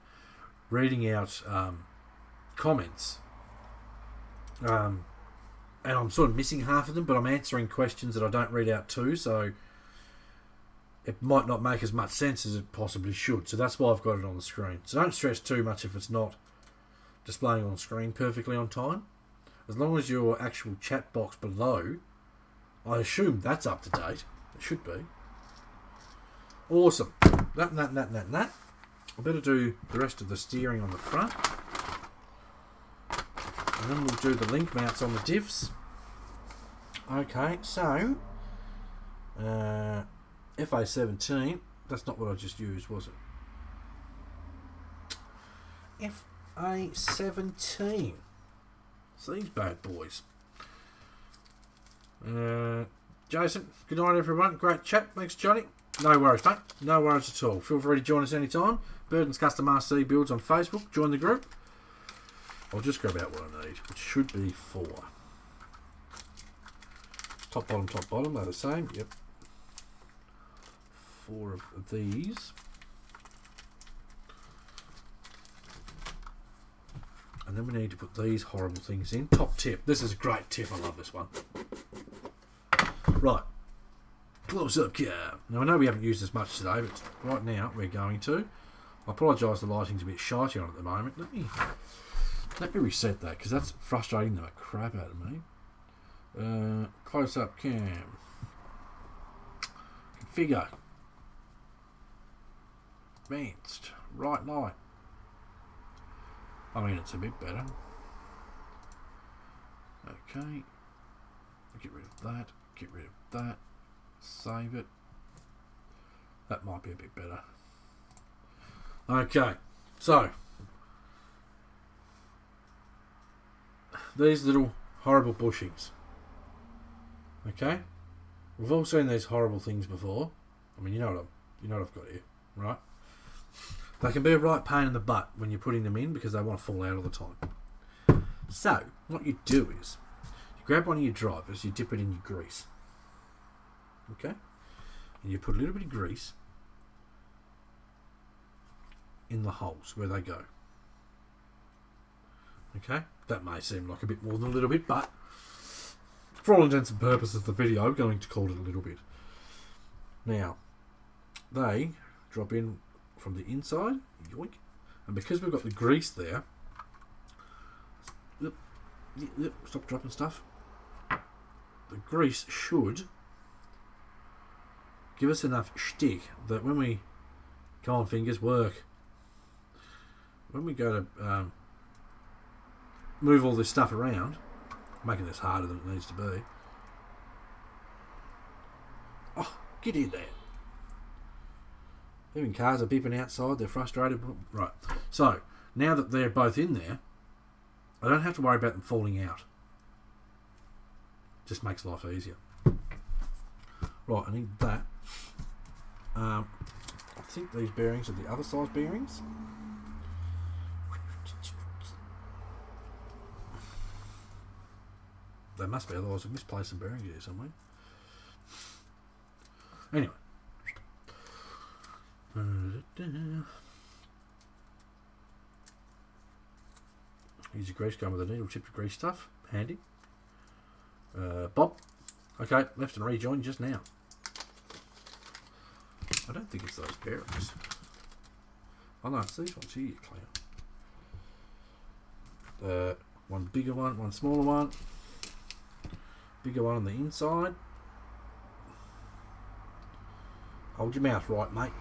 reading out comments. And I'm sort of missing half of them, but I'm answering questions that I don't read out too, so it might not make as much sense as it possibly should. So that's why I've got it on the screen. So don't stress too much if it's not displaying on screen perfectly on time. As long as your actual chat box below, I assume that's up to date. It should be. Awesome. That. I better do the rest of the steering on the front. And then we'll do the link mounts on the diffs. Okay, so FA17, that's not what I just used, was it? FA17. So these bad boys. Jason, good night everyone. Great chat. Thanks, Johnny. No worries, mate. No worries at all. Feel free to join us anytime. Burton's Custom RC Builds on Facebook. Join the group. I'll just grab out what I need, which should be 4. Top, bottom. They're the same. Yep. 4 of these. And then we need to put these horrible things in. Top tip. This is a great tip. I love this one. Right. Close up cam. Now I know we haven't used this much today, but right now we're going to. I apologise, the lighting's a bit shitey on at the moment. Let me reset that, because that's frustrating the crap out of me. Close up cam. Configure. Advanced. Right light. I mean, it's a bit better. Okay. Get rid of that. Get rid of that. Save it. That might be a bit better. Okay. So. These little horrible bushings. Okay. We've all seen these horrible things before. I mean, you know what I've got here, right? They can be a right pain in the butt when you're putting them in because they want to fall out all the time. So, what you do is, you grab one of your drivers, you dip it in your grease. Okay? And you put a little bit of grease in the holes where they go. Okay? That may seem like a bit more than a little bit, but for all intents and purposes of the video, I'm going to call it a little bit. Now, they drop in from the inside, yoink, and because we've got the grease there, stop dropping stuff. The grease should give us enough shtick that when we, come on fingers, work. When we go to move all this stuff around, making this harder than it needs to be. Oh, get in there. Even cars are beeping outside, they're frustrated. Right, so now that they're both in there, I don't have to worry about them falling out. Just makes life easier. Right, I need that. I think these bearings are the other size bearings. They must be, otherwise I've misplaced some bearings here somewhere. Anyway. Use your grease gun with a needle tip to grease stuff. Handy. Bob. Okay, left and rejoin just now. I don't think it's those bearings. Oh no, it's these ones here, you clown. One bigger one, one smaller one. Bigger one on the inside. Hold your mouth right, mate.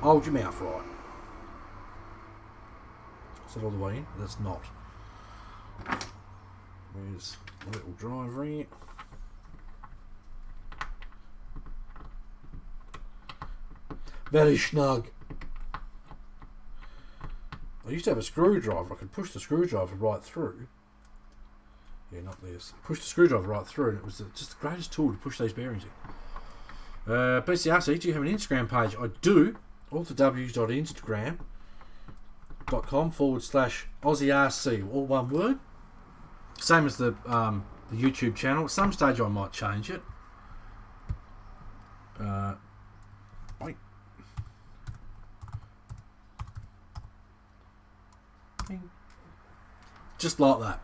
Hold your mouth right. Is that all the way in? That's not. Where's the little driver here? Very snug. I used to have a screwdriver. I could push the screwdriver right through. Yeah, not this. Push the screwdriver right through, and it was just the greatest tool to push these bearings in. BCRC, do you have an Instagram page? I do. All the www.instagram.com/AussieRC, all one word. Same as the YouTube channel. At some stage I might change it. Wait. Just like that.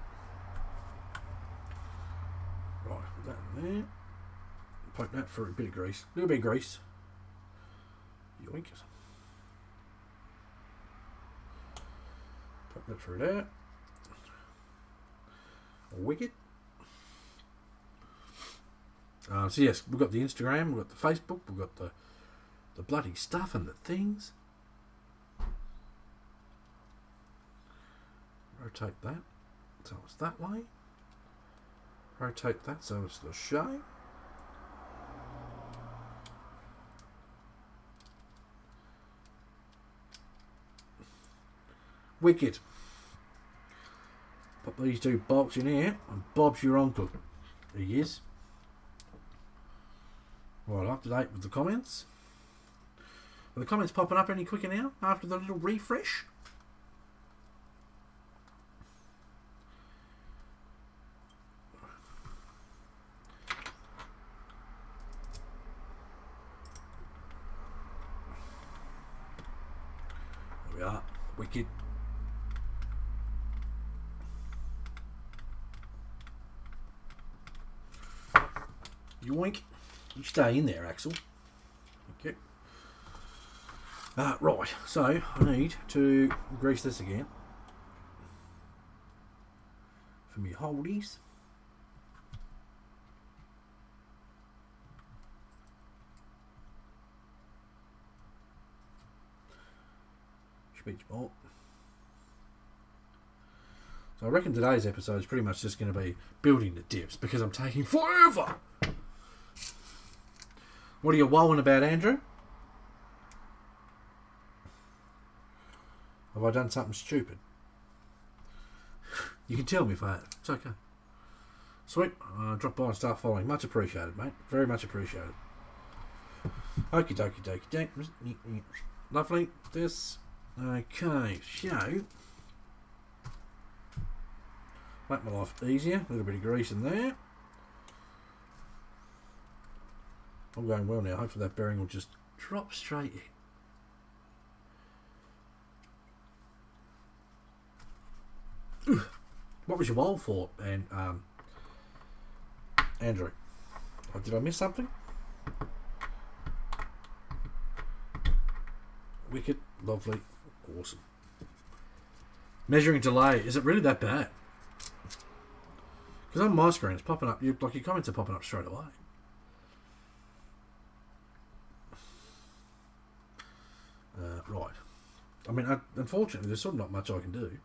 Right, put that in there. Poke that for a bit of grease. A little bit of grease. Yoink. Poke that through there. Wicked. So yes, we've got the Instagram, we've got the Facebook, we've got the bloody stuff and the things. Rotate that so it's that way. Rotate that so it's the shape. Wicked. Pop these two bolts in here, and Bob's your uncle. He is. Right, up to date with the comments. Are the comments popping up any quicker now after the little refresh? There we are. Wicked. Yoink. You stay in there, Axel. Okay. Right, so I need to grease this again for me holdies. Speech bolt. So I reckon today's episode is pretty much just going to be building the dips because I'm taking forever. What are you wowing about, Andrew? Have I done something stupid? You can tell me if I have. It's okay. Sweet. Drop by and start following. Much appreciated, mate. Very much appreciated. Okie dokie dokie dokie. Lovely. This. Okay. So. Make my life easier. A little bit of grease in there. I'm going well now. Hopefully that bearing will just drop straight in. What was your wall for? And Andrew, did I miss something? Wicked, lovely, awesome. Measuring delay, is it really that bad? Because on my screen it's popping up. Your comments are popping up straight away. Right. I mean, unfortunately, there's sort of not much I can do.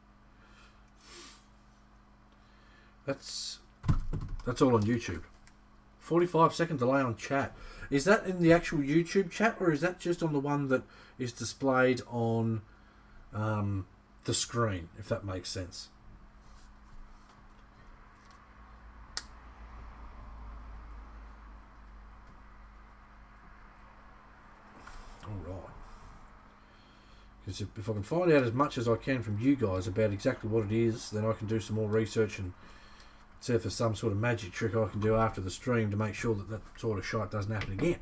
That's all on YouTube. 45-second delay on chat. Is that in the actual YouTube chat, or is that just on the one that is displayed on the screen, if that makes sense? Alright. Because if I can find out as much as I can from you guys about exactly what it is, then I can do some more research and see if there's some sort of magic trick I can do after the stream to make sure that that sort of shite doesn't happen again.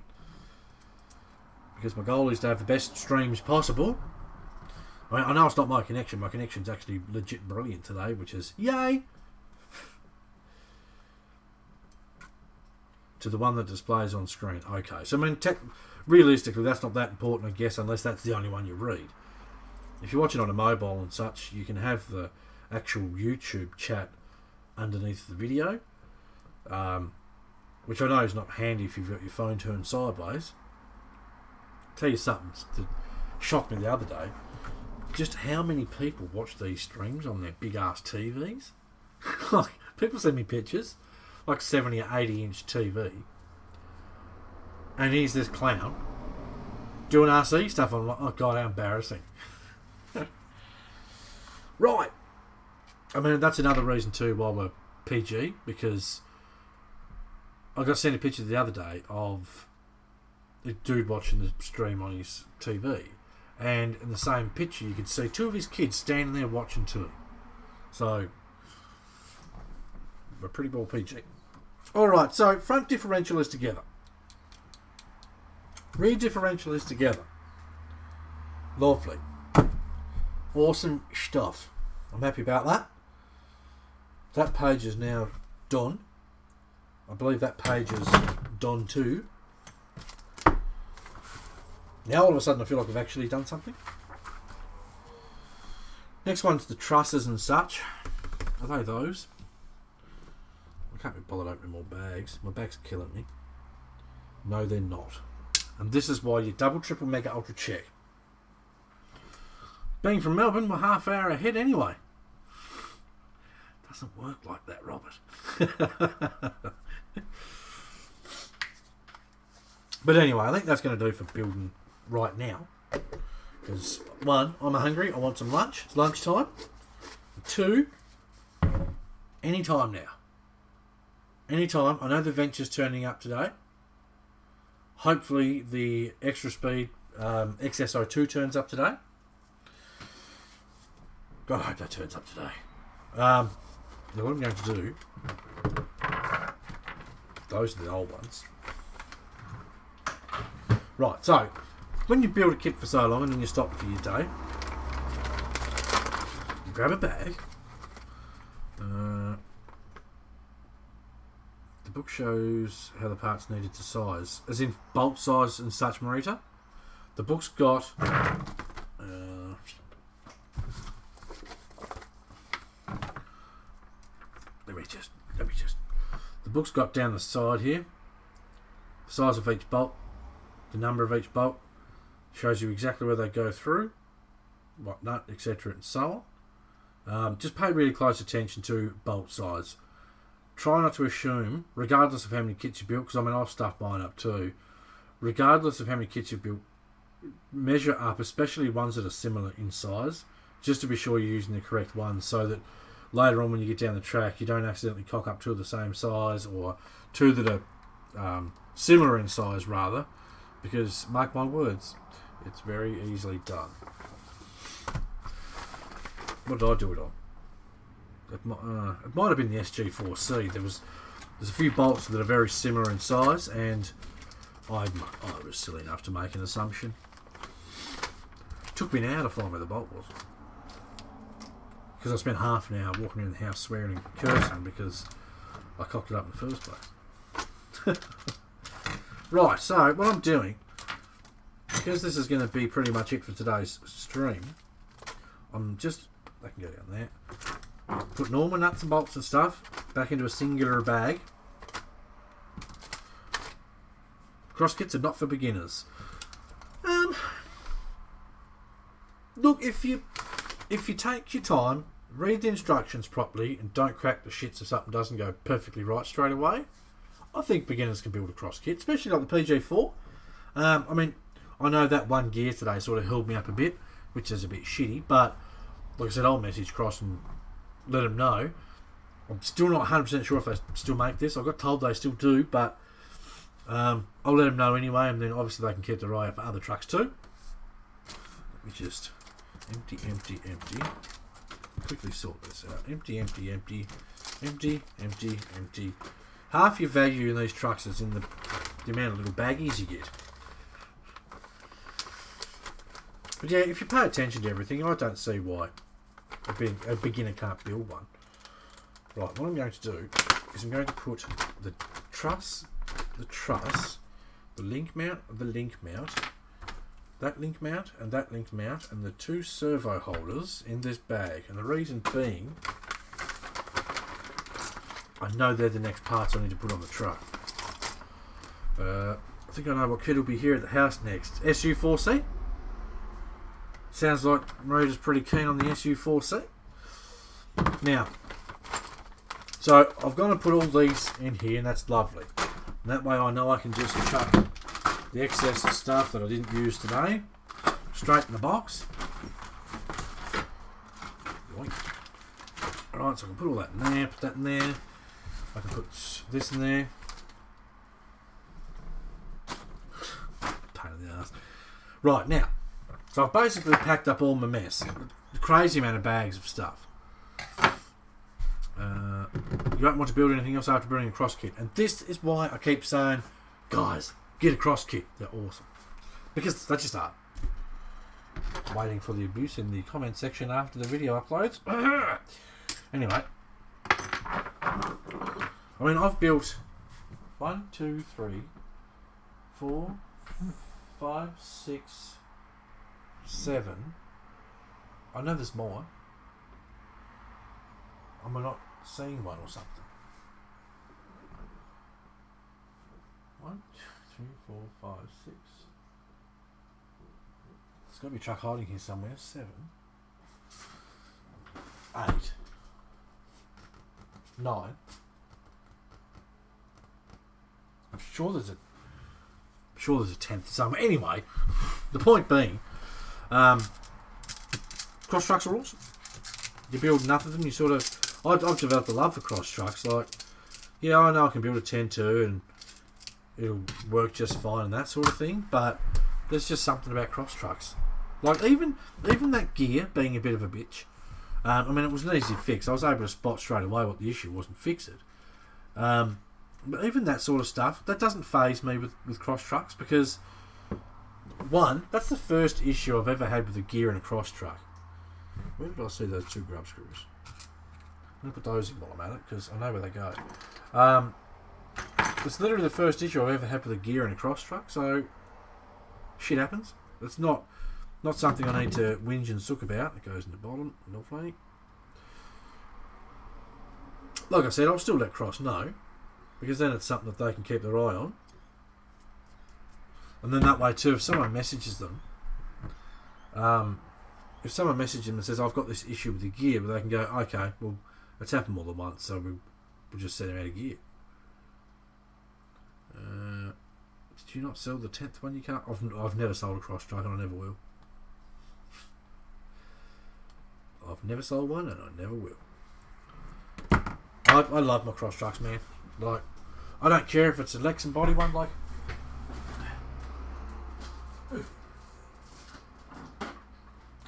Because my goal is to have the best streams possible. I mean, I know it's not my connection. My connection's actually legit brilliant today, which is yay! To the one that displays on screen. Okay, so I mean, realistically, that's not that important, I guess, unless that's the only one you read. If you're watching on a mobile and such, you can have the actual YouTube chat underneath the video, which I know is not handy if you've got your phone turned sideways. I'll tell you something that shocked me the other day. Just how many people watch these streams on their big ass TVs. Like, people send me pictures, like 70 or 80 inch TV, and here's this clown doing RC stuff. I'm like, oh god, how embarrassing. Right. I mean, that's another reason too why we're PG, because I got sent a picture the other day of a dude watching the stream on his TV, and in the same picture you could see two of his kids standing there watching too. So we're pretty well PG. Alright, so front differential is together. Rear differential is together. Lovely. Awesome stuff. I'm happy about that. That page is now done. I believe that page is done too. Now all of a sudden I feel like I've actually done something. Next one's the trusses and such. Are they those? I can't be bothered opening more bags. My bag's killing me. No, they're not. And this is why you double, triple, mega, ultra check. Being from Melbourne, we're half hour ahead anyway. Doesn't work like that, Robert. But anyway, I think that's going to do for building right now. Because, one, I'm hungry. I want some lunch. It's lunchtime. Two, anytime now. Anytime. I know the Venture's turning up today. Hopefully the Extra Speed XSO2 turns up today. God, I hope that turns up today. Now what I'm going to do, those are the old ones. Right, so when you build a kit for so long and then you stop for your day, you grab a bag. The book shows how the parts needed to size, as in bolt size and such, Marita. The book's got let me just the book's got down the side here the size of each bolt, the number of each bolt, shows you exactly where they go through, what nut, etc. and so on. Just pay really close attention to bolt size. Try not to assume, regardless of how many kits you built, because I mean I've stuffed mine up too, regardless of how many kits you built, measure up, especially ones that are similar in size, just to be sure you're using the correct ones, so that later on when you get down the track you don't accidentally cock up two of the same size, or two that are similar in size rather, because mark my words, it's very easily done. What did I do it on? It might have been the SG4C. There's a few bolts that are very similar in size, and I was silly enough to make an assumption. It took me an hour to find where the bolt was, because I spent half an hour walking around the house swearing and cursing because I cocked it up in the first place. Right, so what I'm doing, because this is going to be pretty much it for today's stream, I can go down there. Putting all my nuts and bolts and stuff back into a singular bag. Cross kits are not for beginners. Look, if you take your time, read the instructions properly, and don't crack the shits if something doesn't go perfectly right straight away, I think beginners can build a cross kit, especially like the pg4. I mean, I know that one gear today sort of held me up a bit, which is a bit shitty, but like I said, I'll message Cross and let them know. I'm still not 100% sure if they still make this. I got told they still do, but I'll let them know anyway, and then obviously they can keep their eye out for other trucks too. Let me just empty. Quickly sort this out. Empty. Half your value in these trucks is in the amount of little baggies you get. But yeah, if you pay attention to everything, I don't see why a beginner can't build one. Right, what I'm going to do is I'm going to put the truss, the link mount, that link mount, and that link mount, and the two servo holders in this bag. And the reason being, I know they're the next parts I need to put on the truck. I think I know what kit will be here at the house next. SU4C? Sounds like Marita's pretty keen on the SU4C. Now, so I've gone to put all these in here, and that's lovely. And that way I know I can just chuck the excess stuff that I didn't use today straight in the box. Alright, so I can put all that in there, put that in there. I can put this in there. Pain in the ass. Right, now, so I've basically packed up all my mess. A crazy amount of bags of stuff. You don't want to build anything else after building a cross kit. And this is why I keep saying, guys, get a cross kit. They're awesome. Because they just are. Waiting for the abuse in the comment section after the video uploads. Anyway. I mean, I've built 1, 2, 3, 4, 5, 6, 7. I know there's more. Am I not seeing one or something? 1, 2, 3, 4, 5, 6. There's got to be a truck hiding here somewhere. 7, 8, 9. I'm sure there's a 10th somewhere. Anyway, the point being, cross trucks are awesome. You build enough of them, you sort of, I've developed a love for cross trucks. Like, yeah, I know I can build a 10-2 and it'll work just fine and that sort of thing, but there's just something about cross trucks. Like, even that gear being a bit of a bitch. I mean, it was an easy fix. I was able to spot straight away what the issue was and fix it. But even that sort of stuff, that doesn't faze me with cross trucks, because, one, that's the first issue I've ever had with a gear in a cross truck. Where did I see those 2 grub screws? I'm going to put those in while I'm at it, because I know where they go. It's literally the first issue I've ever had with a gear in a cross truck, so shit happens. It's not something I need to whinge and sook about. It goes in the bottom, lovely. Like I said, I'll still let Cross know, because then it's something that they can keep their eye on. And then that way too, if someone messages them, if someone messages them and says, I've got this issue with the gear, but they can go, okay, well, it's happened more than once, so we'll just send them out of gear. Did you not sell the 10th one? You can't. I've never sold a cross truck, and I never will. I've never sold one, and I never will. I love my cross trucks, man. Like, I don't care if it's a Lex and body one. Like,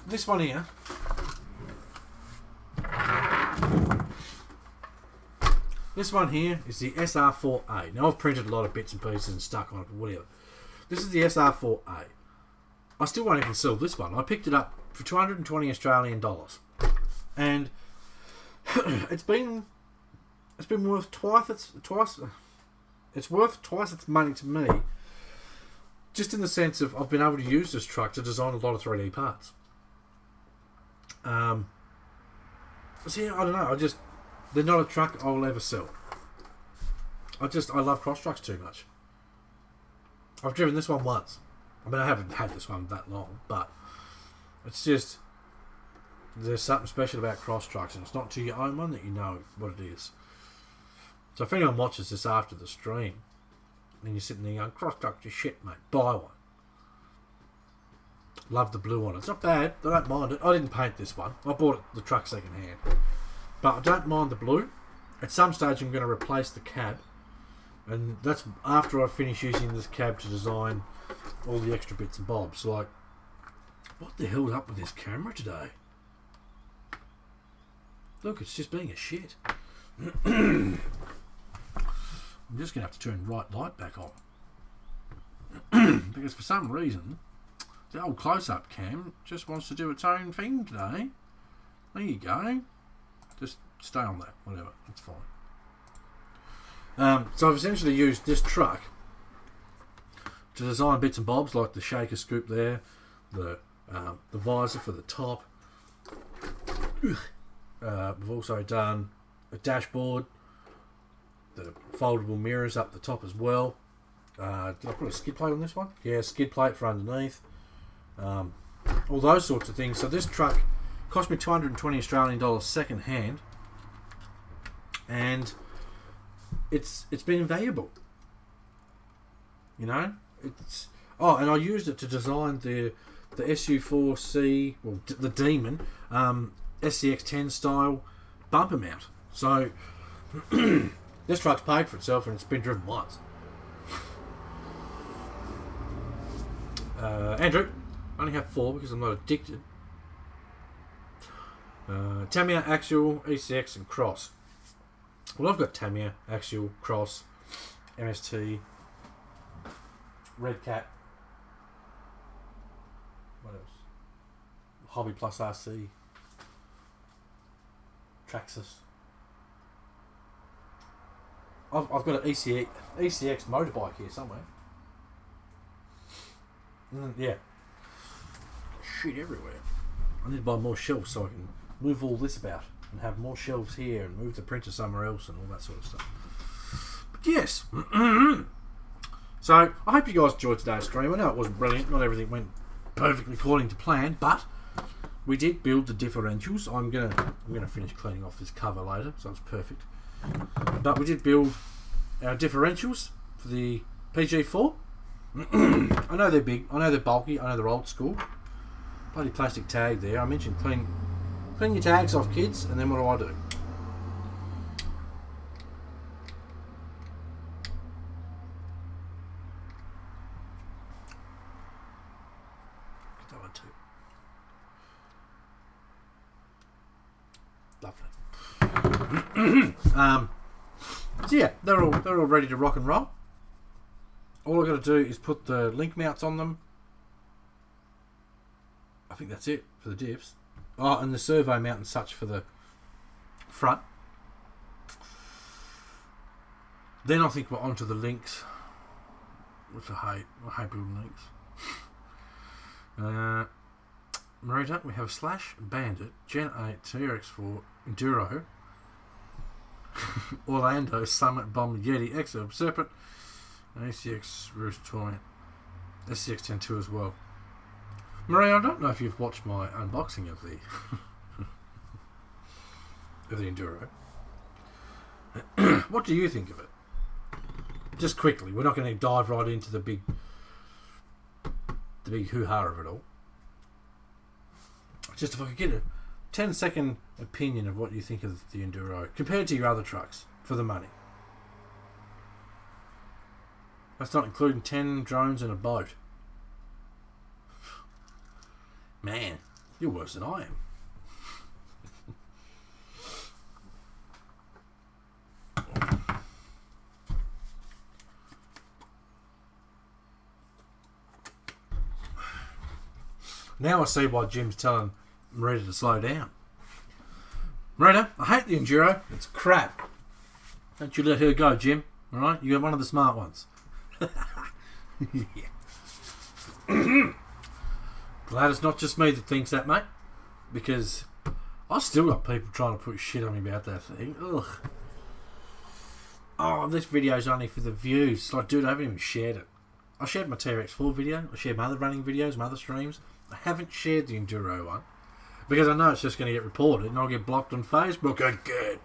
this one here. This one here is the SR4A. Now, I've printed a lot of bits and pieces and stuck on it, but whatever. This is the SR4A. I still won't even sell this one. I picked it up for 220 Australian dollars, and it's been worth it's worth twice its money to me, just in the sense of I've been able to use this truck to design a lot of 3D parts. So yeah, I don't know. They're not a truck I will ever sell. I love cross trucks too much. I've driven this one once. I mean, I haven't had this one that long, but it's just, there's something special about cross trucks, and it's not till you own one that you know what it is. So if anyone watches this after the stream, and you're sitting there going, cross trucks are shit, mate, buy one. Love the blue one. It's not bad. I don't mind it. I didn't paint this one. I bought the truck second hand. But I don't mind the blue. At some stage I'm going to replace the cab, and that's after I finish using this cab to design all the extra bits and bobs. Like, what the hell's up with this camera today? Look, it's just being a shit. I'm just going to have to turn right light back on. Because for some reason, the old close-up cam just wants to do its own thing today. There you go. Just stay on that, whatever, it's fine. So I've essentially used this truck to design bits and bobs, like the shaker scoop there, the visor for the top. We've also done a dashboard, the foldable mirrors up the top as well. Did I put a skid plate on this one? Yeah, skid plate for underneath. All those sorts of things. So this truck cost me 220 Australian dollars second hand, and it's been invaluable. You know, and I used it to design the SU4C, well, the Demon SCX10 style bumper mount. So this truck's paid for itself, and it's been driven once. Andrew, I only have 4 because I'm not addicted. Tamiya, Axial, ECX and Cross. Well, I've got Tamiya, Axial, Cross, MST, Red Cat. What else? Hobby Plus RC, Traxxas. I've got an ECX motorbike here somewhere. Yeah. Shit everywhere. I need to buy more shelves so I can move all this about and have more shelves here and move the printer somewhere else and all that sort of stuff. But yes. So I hope you guys enjoyed today's stream. I know it wasn't brilliant. Not everything went perfectly according to plan, but we did build the differentials. I'm gonna finish cleaning off this cover later, so it's perfect. But we did build our differentials for the pg4. I know they're big. I know they're bulky. I know they're old school. Bloody plastic tag there. I mentioned clean your tags off, kids, and then what do? one too. Lovely. So yeah, they're all ready to rock and roll. All I've got to do is put the link mounts on them. I think that's it for the diffs. Oh, and the servo mount and such for the front. Then I think we're onto the links, which I hate building links. Marita, we have Slash, Bandit, Gen 8, TRX4, Enduro, Orlando, Summit, Bomber, Yeti, Exo, Serpent, and ACX Roost Torment, SCX-10-2 as well. Maria, I don't know if you've watched my unboxing of the of the Enduro. What do you think of it? Just quickly, we're not going to dive right into the big hoo-ha of it all. Just if I could get a 10-second opinion of what you think of the Enduro compared to your other trucks for the money. That's not including 10 drones and a boat. Man, you're worse than I am. Now I see why Jim's telling Marita to slow down. Marita, I hate the Enduro. It's crap. Don't you let her go, Jim. Alright? You're one of the smart ones. Glad it's not just me that thinks that, mate. Because I still got people trying to put shit on me about that thing. Ugh. Oh, this video's only for the views. It's like, dude, I haven't even shared it. I shared my TRX4 video. I shared my other running videos, my other streams. I haven't shared the Enduro one. Because I know it's just going to get reported and I'll get blocked on Facebook again.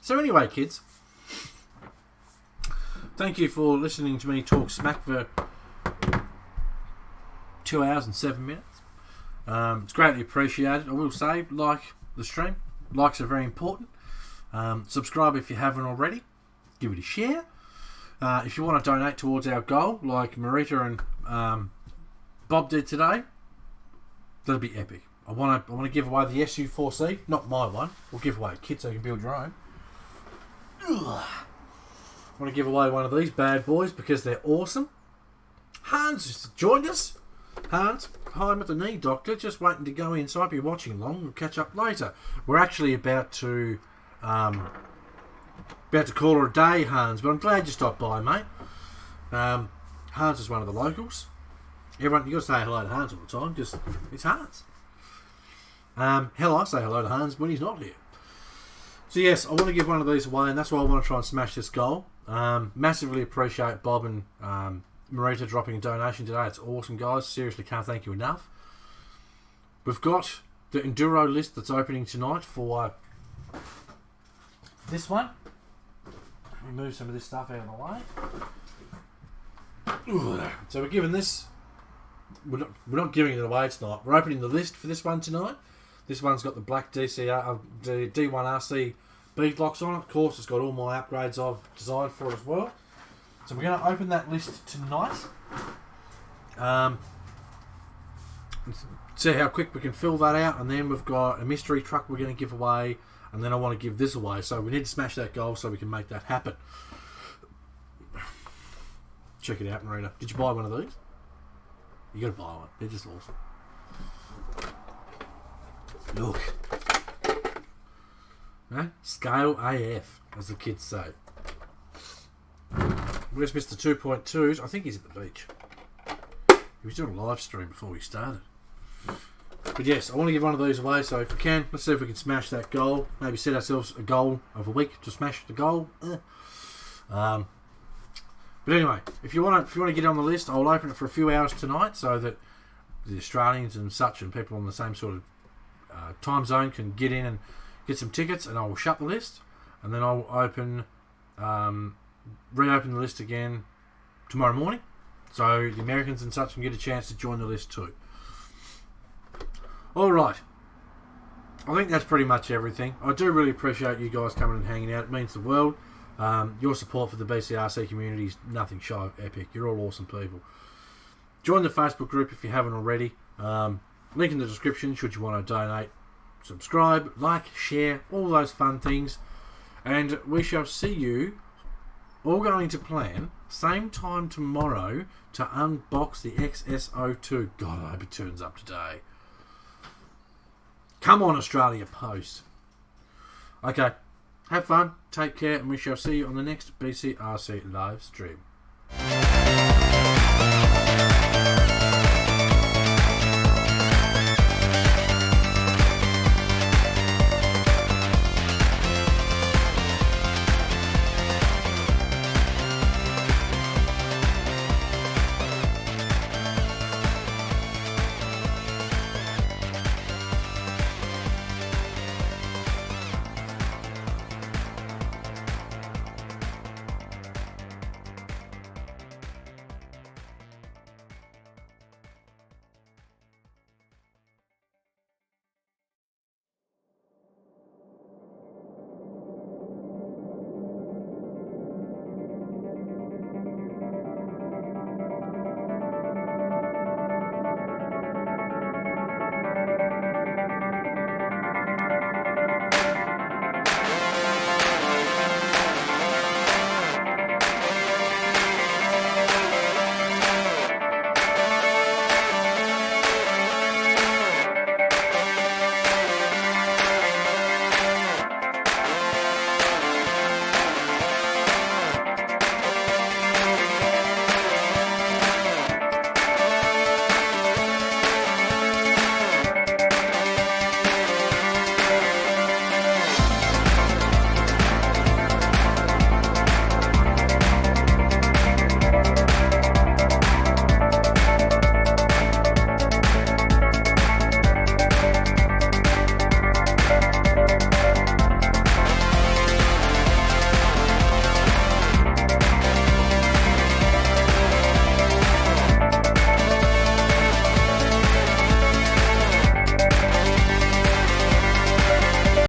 So anyway, kids. Thank you for listening to me talk smack for 2 hours and 7 minutes. It's greatly appreciated. I will say, like the stream. Likes are very important. Subscribe if you haven't already. Give it a share. If you want to donate towards our goal, like Marita and Bob did today, that'd be epic. I want to give away the SU4C, not my one. We'll give away a kit so you can build your own. Ugh. I want to give away one of these bad boys because they're awesome. Hans just joined us. Hans, hi, I'm at the knee doctor, just waiting to go in, so I'll be watching along. We'll catch up later. We're actually about to call her a day, Hans, but I'm glad you stopped by, mate. Hans is one of the locals. Everyone, you got to say hello to Hans all the time because it's Hans. Hell, I say hello to Hans when he's not here. So yes, I want to give one of these away, and that's why I want to try and smash this goal. Massively appreciate Bob and Marita dropping a donation today. It's awesome, guys. Seriously, can't thank you enough. We've got the Enduro list that's opening tonight for this one. Let me move some of this stuff out of the way. So we're giving this. We're not giving it away tonight. We're opening the list for this one tonight. This one's got the black D1RC bead locks on it. Of course, it's got all my upgrades I've designed for it as well. So we're going to open that list tonight. See how quick we can fill that out, and then we've got a mystery truck we're going to give away, and then I want to give this away. So we need to smash that goal so we can make that happen. Check it out, Marina. Did you buy one of these? You got to buy one. They're just awesome. Look. Scale AF, as the kids say. Where's Mr. 2.2s? I think he's at the beach. He was doing a live stream before we started. But yes, I want to give one of these away, so if we can, let's see if we can smash that goal. Maybe set ourselves a goal of a week to smash the goal. But anyway, if you want to get on the list, I'll open it for a few hours tonight so that the Australians and such and people on the same sort of time zone can get in and get some tickets, and I will shut the list, and then I'll reopen the list again tomorrow morning, so the Americans and such can get a chance to join the list too. Alright, I think that's pretty much everything. I do really appreciate you guys coming and hanging out. It means the world. Your support for the BCRC community is nothing shy of epic. You're all awesome people. Join the Facebook group if you haven't already. Link in the description should you want to donate. Subscribe, like, share, all those fun things. And we shall see you all going to plan, same time tomorrow, to unbox the XSO2. God, I hope it turns up today. Come on, Australia Post. Okay, have fun, take care, and we shall see you on the next BCRC live stream.